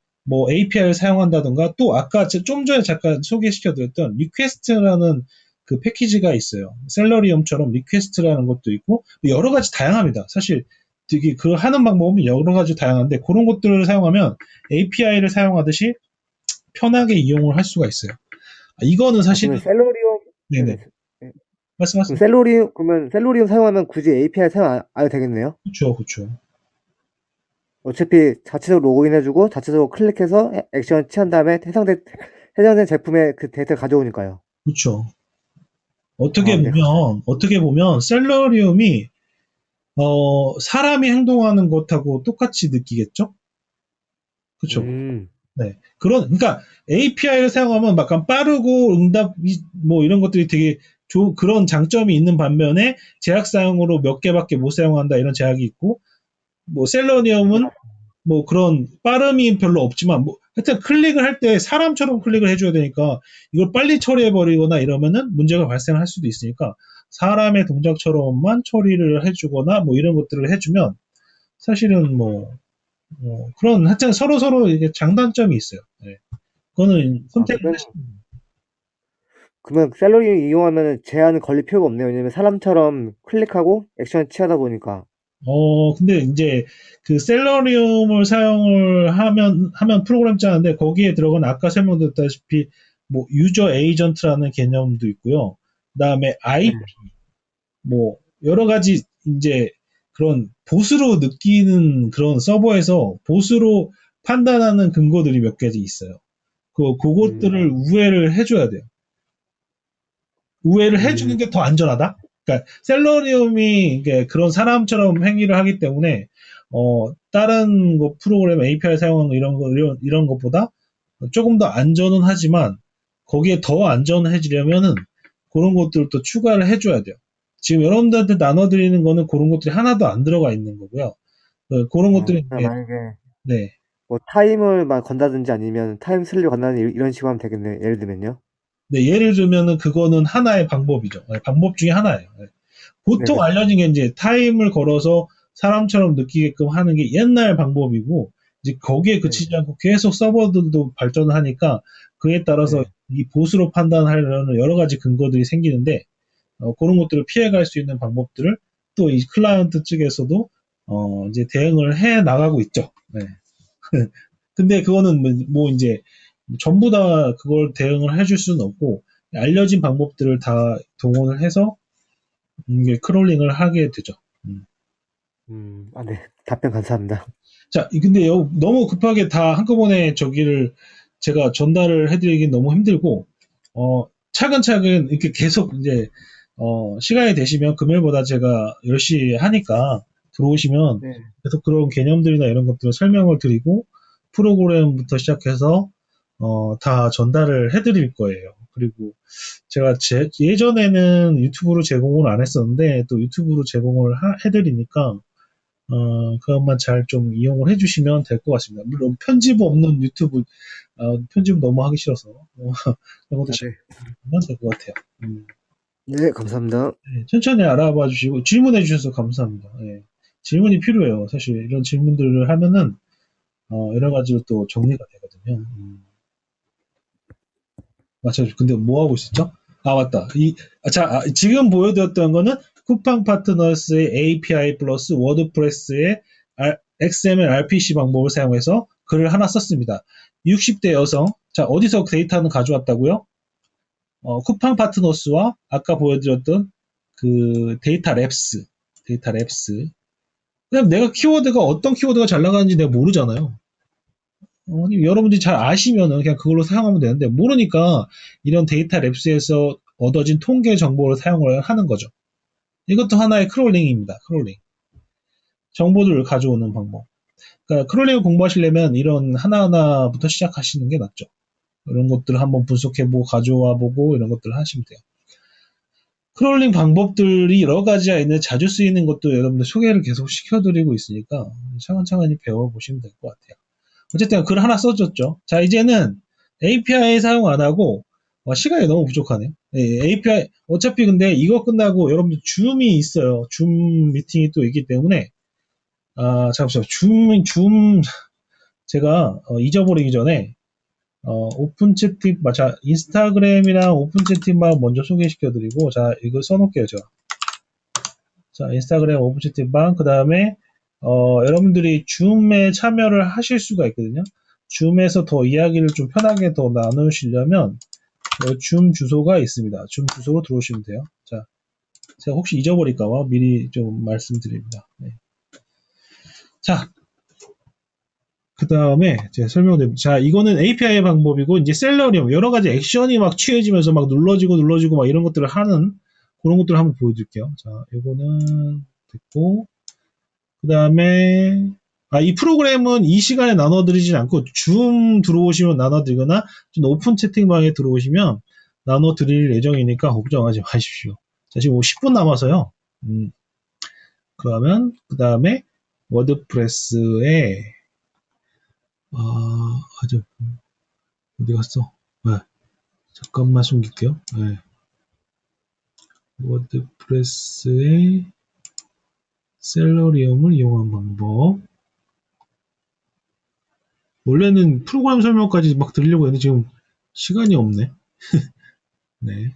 API를 사용한다든가, 또 아까 좀 전에 잠깐 소개시켜드렸던 리퀘스트라는 그 패키지가 있어요. 셀러리움처럼 리퀘스트라는 것도 있고 여러 가지 다양합니다. 사실 되게 그 하는 방법은 여러 가지 다양한데, 그런 것들을 사용하면 API를 사용하듯이 편하게 이용을 할 수가 있어요. 이거는 사실은 그러면 셀러리움, 네네. 네네, 네. 말씀하세요. 그러면 셀러리움 사용하면 굳이 API 사용 안 해도 되겠네요. 그렇죠, 그렇죠. 어차피 자체적으로 로그인해주고 자체적으로 클릭해서 액션 취한 다음에 해당된 제품의 그 데이터를 가져오니까요. 그렇죠. 네, 감사합니다. 어떻게 보면, 셀러리움이, 사람이 행동하는 것하고 똑같이 느끼겠죠? 그쵸. 음, 네. 그러니까, API를 사용하면 약간 빠르고 응답이, 이런 것들이 되게 그런 장점이 있는 반면에, 제약 사용으로 몇 개밖에 못 사용한다, 이런 제약이 있고, 셀러리움은 그런 빠름이 별로 없지만, 하여튼 클릭을 할 때 사람처럼 클릭을 해줘야 되니까, 이걸 빨리 처리해버리거나 이러면은 문제가 발생할 수도 있으니까, 사람의 동작처럼만 처리를 해주거나 이런 것들을 해주면, 사실은 그런, 하여튼 서로 이게 장단점이 있어요. 네. 그거는 선택을 그러면, 하시면. 그러면 셀러리움 이용하면 제한은 걸릴 필요가 없네요. 왜냐면 사람처럼 클릭하고 액션 취하다 보니까. 근데 이제 그 셀러리움을 사용을 하면 프로그램 짜는데, 거기에 들어간 아까 설명드렸다시피 유저 에이전트라는 개념도 있고요. 그다음에 네. IP, 여러 가지 이제 그런 보스로 느끼는 그런 서버에서 보스로 판단하는 근거들이 몇 가지 있어요. 그것들을 음, 우회를 해줘야 돼요. 우회를 해주는 음, 게 더 안전하다? 그러니까 셀러리움이 이게 그런 사람처럼 행위를 하기 때문에 다른 프로그램 API 사용하는 거 이런 것보다 조금 더 안전은 하지만, 거기에 더 안전해지려면은 그런 것들을 또 추가를 해줘야 돼요. 지금 여러분들한테 나눠드리는 거는 그런 것들이 하나도 안 들어가 있는 거고요. 그런 것들이 그러니까 만약에 네. 뭐 타임을 막 건다든지 아니면 타임 슬립을 건다든지 이런 식으로 하면 되겠네. 예를 들면요. 네, 예를 들면은 그거는 하나의 방법이죠. 방법 중에 하나예요. 보통 네네. 알려진 게 이제 타임을 걸어서 사람처럼 느끼게끔 하는 게 옛날 방법이고, 이제 거기에 네. 그치지 않고 계속 서버들도 발전을 하니까 그에 따라서 네. 이 보수로 판단하려는 여러 가지 근거들이 생기는데, 그런 것들을 피해갈 수 있는 방법들을 또 이 클라이언트 측에서도 이제 대응을 해 나가고 있죠. 네. 근데 그거는 뭐 이제 전부 다 그걸 대응을 해줄 수는 없고 알려진 방법들을 다 동원을 해서 이게 크롤링을 하게 되죠. 네. 답변 감사합니다. 자, 근데 너무 급하게 다 한꺼번에 저기를 제가 전달을 해드리긴 너무 힘들고 차근차근 이렇게 계속 이제 시간이 되시면 금요일보다 제가 10시 하니까 들어오시면 네. 계속 그런 개념들이나 이런 것들을 설명을 드리고 프로그램부터 시작해서 다 전달을 해드릴 거예요. 그리고 제가 예전에는 유튜브로 제공을 안 했었는데 또 유튜브로 제공을 해드리니까 그것만 잘 좀 이용을 해주시면 될 것 같습니다. 물론 편집 없는 유튜브 편집 너무 하기 싫어서 그런 것도 잘 네. 하면 될 것 같아요. 네, 감사합니다. 네, 천천히 알아봐 주시고 질문해 주셔서 감사합니다. 예. 질문이 필요해요. 사실 이런 질문들을 하면은 여러 가지로 또 정리가 되거든요. 맞죠? 근데 뭐 하고 있었죠? 아 맞다. 지금 보여드렸던 거는 쿠팡 파트너스의 API 플러스 워드프레스의 XML RPC 방법을 사용해서 글을 하나 썼습니다. 60대 여성. 자, 어디서 데이터는 가져왔다고요? 쿠팡 파트너스와 아까 보여드렸던 그 데이터 랩스. 그냥 내가 키워드가 어떤 키워드가 잘 나가는지 내가 모르잖아요. 여러분들이 잘 아시면은 그냥 그걸로 사용하면 되는데 모르니까 이런 데이터 랩스에서 얻어진 통계 정보를 사용을 하는 거죠. 이것도 하나의 크롤링입니다. 크롤링. 정보들을 가져오는 방법. 그러니까 크롤링을 공부하시려면 이런 하나하나부터 시작하시는 게 낫죠. 이런 것들을 한번 분석해보고 가져와보고 이런 것들을 하시면 돼요. 크롤링 방법들이 여러 가지가 있는데 자주 쓰이는 것도 여러분들 소개를 계속 시켜드리고 있으니까 차근차근히 배워보시면 될 것 같아요. 어쨌든 글 하나 써줬죠. 자, 이제는 API 사용 안 하고, 시간이 너무 부족하네요. API, 어차피 근데 이거 끝나고 여러분들 줌이 있어요. 줌 미팅이 또 있기 때문에, 잠시만요. 제가 잊어버리기 전에, 오픈 채팅, 자, 인스타그램이랑 오픈 채팅방 먼저 소개시켜드리고, 자, 이거 써놓을게요, 제가. 자, 인스타그램 오픈 채팅방, 그 다음에, 여러분들이 줌에 참여를 하실 수가 있거든요. 줌에서 더 이야기를 좀 편하게 더 나누시려면, 줌 주소가 있습니다. 줌 주소로 들어오시면 돼요. 자, 제가 혹시 잊어버릴까봐 미리 좀 말씀드립니다. 네. 자, 그 다음에 제가 설명드립니다. 자, 이거는 API 방법이고, 이제 셀러리움, 여러 가지 액션이 막 취해지면서 막 눌러지고 막 이런 것들을 하는 그런 것들을 한번 보여드릴게요. 자, 이거는 됐고, 그 다음에, 이 프로그램은 이 시간에 나눠드리진 않고, 줌 들어오시면 나눠드리거나, 좀 오픈 채팅방에 들어오시면 나눠드릴 예정이니까 걱정하지 마십시오. 자, 지금 10분 남아서요. 그러면, 그 다음에, 워드프레스에, 어디 갔어? 네, 잠깐만 숨길게요. 네. 워드프레스의 셀러리움을 이용한 방법. 원래는 프로그램 설명까지 막 드리려고 했는데 지금 시간이 없네. 네.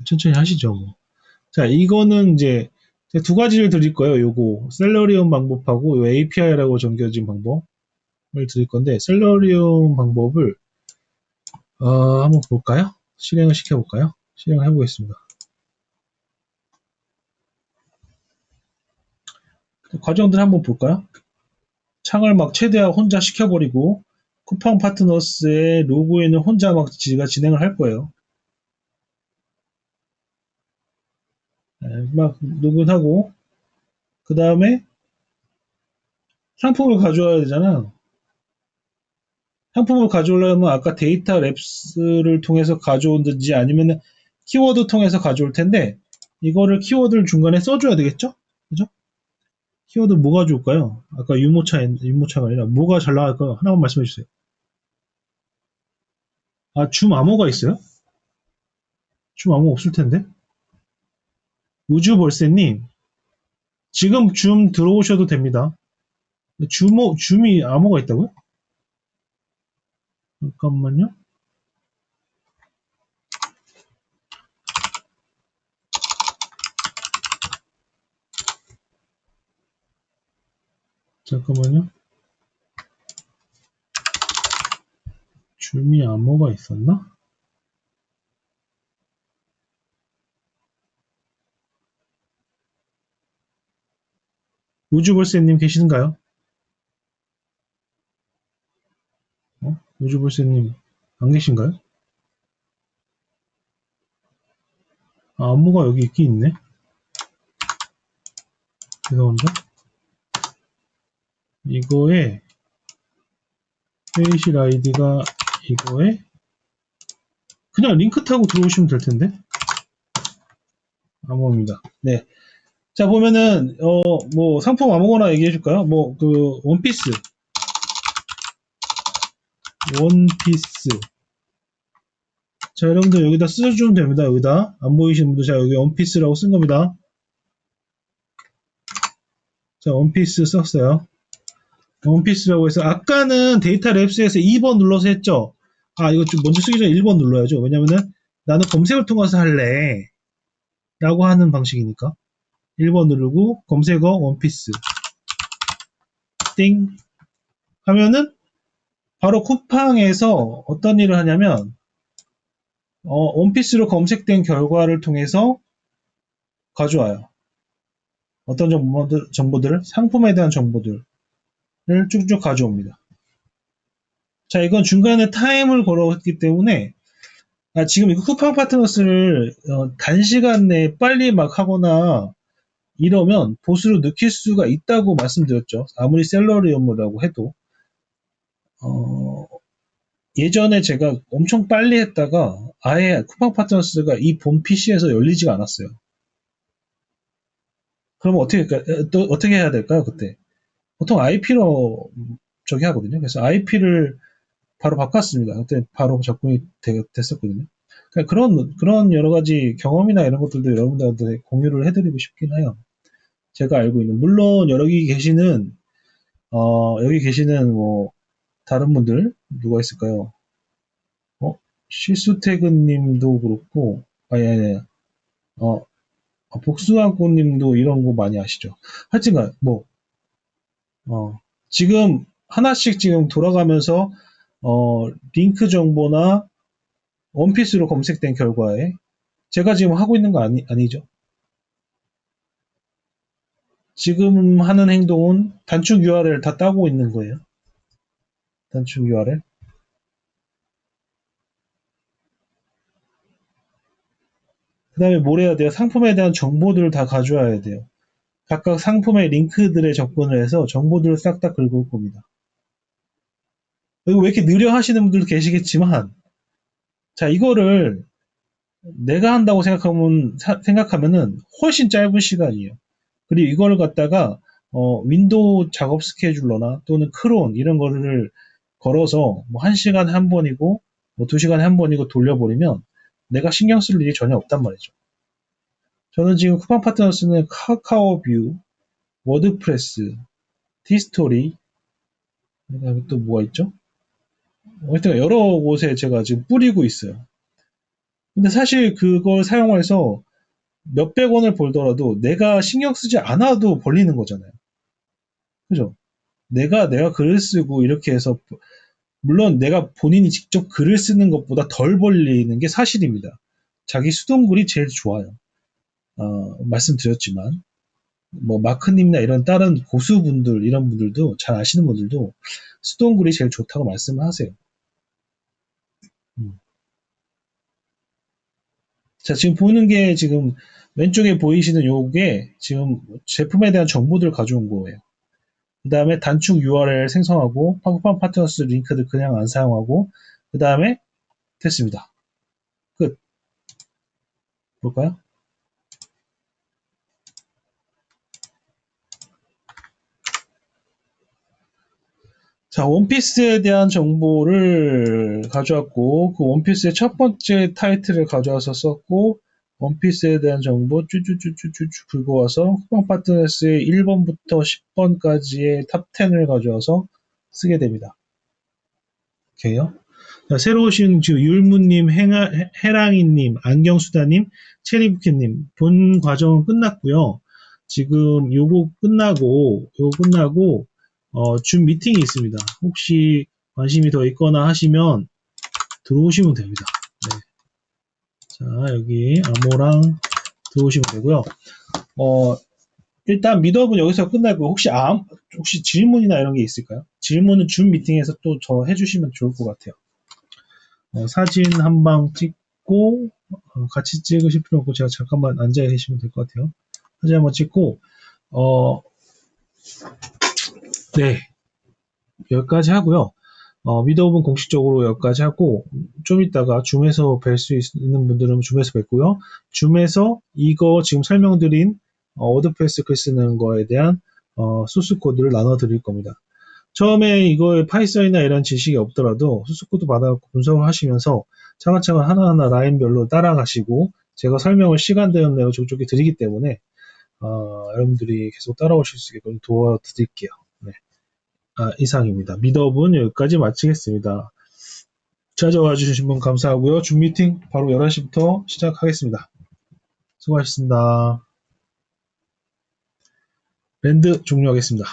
천천히 하시죠, 뭐. 자, 이거는 이제 두 가지를 드릴 거예요. 요거 셀러리움 방법하고 요 API라고 정겨진 방법을 드릴 건데 셀러리움 방법을 한번 볼까요? 실행을 시켜볼까요? 실행을 해보겠습니다. 과정들 한번 볼까요? 창을 막 최대한 혼자 시켜버리고 쿠팡 파트너스의 로그인을 혼자 막 지가 진행을 할 거예요. 네, 막 로그인하고 그 다음에 상품을 가져와야 되잖아. 상품을 가져오려면 아까 데이터 랩스를 통해서 가져온든지 아니면 키워드 통해서 가져올 텐데 이거를 키워드를 중간에 써줘야 되겠죠? 그죠? 키워드 뭐가 좋을까요? 아까 유모차가 아니라 뭐가 잘 나갈까요? 하나만 말씀해 주세요. 아, 줌 암호가 있어요? 줌 암호 없을 텐데. 우주벌새님, 지금 줌 들어오셔도 됩니다. 줌이 암호가 있다고요? 잠깐만요. 잠깐만요. 줌이 암호가 있었나? 우주벌새님 계신가요? 우주벌새님 안 계신가요? 아, 암호가 여기 있긴 있네. 죄송합니다. 이거에 회의실 아이디가 이거에 그냥 링크 타고 들어오시면 될 텐데. 암호입니다. 네. 자, 보면은 뭐 상품 아무거나 얘기해 줄까요? 뭐 그 원피스. 자, 여러분들 여기다 써주면 됩니다. 여기다 안 보이시는 분들 자, 여기 원피스라고 쓴 겁니다. 자, 원피스 썼어요. 원피스라고 해서 아까는 데이터 랩스에서 2번 눌러서 했죠. 아, 이거 좀 먼저 쓰기 전에 1번 눌러야죠. 왜냐면은 나는 검색을 통해서 할래 라고 하는 방식이니까 1번 누르고 검색어 원피스 띵 하면은 바로 쿠팡에서 어떤 일을 하냐면 원피스로 검색된 결과를 통해서 가져와요. 어떤 정보들을 상품에 대한 정보들을 쭉쭉 가져옵니다. 자, 이건 중간에 타임을 걸었기 때문에 지금 이거 쿠팡 파트너스를 단시간 내에 빨리 막 하거나 이러면 보수로 느낄 수가 있다고 말씀드렸죠. 아무리 셀러리 업무라고 해도 예전에 제가 엄청 빨리 했다가 아예 쿠팡 파트너스가 이 본 PC에서 열리지가 않았어요. 그러면 어떻게 해야 될까요, 그때? 보통 IP로 저기 하거든요. 그래서 IP를 바로 바꿨습니다. 그때 바로 접근이 됐었거든요. 그러니까 그런 여러 가지 경험이나 이런 것들도 여러분들한테 공유를 해드리고 싶긴 해요. 제가 알고 있는. 물론 여기 계시는 뭐 다른 분들 누가 있을까요? 실수태근님도 그렇고 아니 복수왕꽃님도 이런 거 많이 아시죠? 하여튼간 지금 하나씩 지금 돌아가면서 링크 정보나 원피스로 검색된 결과에 제가 지금 하고 있는 거 아니죠? 지금 하는 행동은 단축 URL 다 따고 있는 거예요. 단축 URL. 그 다음에 뭘 해야 돼요? 상품에 대한 정보들을 다 가져와야 돼요. 각각 상품의 링크들에 접근을 해서 정보들을 싹 다 긁을 겁니다. 이거 왜 이렇게 느려 하시는 분들도 계시겠지만, 자, 이거를 내가 한다고 생각하면은 훨씬 짧은 시간이에요. 그리고 이걸 갖다가 윈도우 작업 스케줄러나 또는 크론 이런 거를 걸어서 뭐 1시간에 한 번이고 뭐 2시간에 한 번이고 돌려버리면 내가 신경 쓸 일이 전혀 없단 말이죠. 저는 지금 쿠팡 파트너스는 카카오뷰, 워드프레스, 티스토리, 그다음에 또 뭐가 있죠? 하여튼 여러 곳에 제가 지금 뿌리고 있어요. 근데 사실 그걸 사용해서 몇백 원을 벌더라도 내가 신경 쓰지 않아도 벌리는 거잖아요. 그죠? 내가 글을 쓰고 이렇게 해서 물론 내가 본인이 직접 글을 쓰는 것보다 덜 벌리는 게 사실입니다. 자기 수동글이 제일 좋아요. 말씀드렸지만 뭐 마크님이나 이런 다른 고수분들 이런 분들도 잘 아시는 분들도 수동글이 제일 좋다고 말씀을 하세요. 자, 지금 보는 게 지금 왼쪽에 보이시는 요게 지금 제품에 대한 정보들을 가져온 거예요. 그 다음에 단축 URL 생성하고 쿠팡 파트너스 링크들 그냥 안 사용하고 그 다음에 됐습니다. 끝. 볼까요? 자, 원피스에 대한 정보를 가져왔고, 그 원피스의 첫 번째 타이틀을 가져와서 썼고, 원피스에 대한 정보 쭈쭈쭈쭈쭈 긁어와서 쿠팡 파트너스의 1번부터 10번까지의 탑 10을 가져와서 쓰게 됩니다. 오케이요? 자, 새로 오신 지금 율무님, 해랑이님, 안경수다님, 체리부켓님, 본 과정은 끝났고요. 지금 요거 끝나고, 줌 미팅이 있습니다. 혹시 관심이 더 있거나 하시면 들어오시면 됩니다. 네. 자, 여기 암호랑 들어오시면 되고요. 일단 미드업은 여기서 끝나고 혹시 질문이나 이런 게 있을까요? 질문은 줌 미팅에서 또 저 해주시면 좋을 것 같아요. 사진 한 방 찍고 같이 찍으실 필요 없고 제가 잠깐만 앉아 계시면 될 것 같아요. 사진 한번 찍고 네, 여기까지 하고요. 미드업은 공식적으로 여기까지 하고 좀 이따가 줌에서 뵐 수 있는 분들은 줌에서 뵙고요. 줌에서 이거 지금 설명드린 워드프레스 글 쓰는 거에 대한 소스 코드를 나눠 드릴 겁니다. 처음에 이거에 파이썬이나 이런 지식이 없더라도 소스 코드 받아갖고 분석을 하시면서 차근차근 하나하나 라인별로 따라가시고 제가 설명을 시간되는 내로 족족히 드리기 때문에 여러분들이 계속 따라오실 수 있게끔 도와드릴게요. 네. 이상입니다. 미드업은 여기까지 마치겠습니다. 찾아와 주신 분 감사하고요. 줌 미팅 바로 11시부터 시작하겠습니다. 수고하셨습니다. 밴드 종료하겠습니다.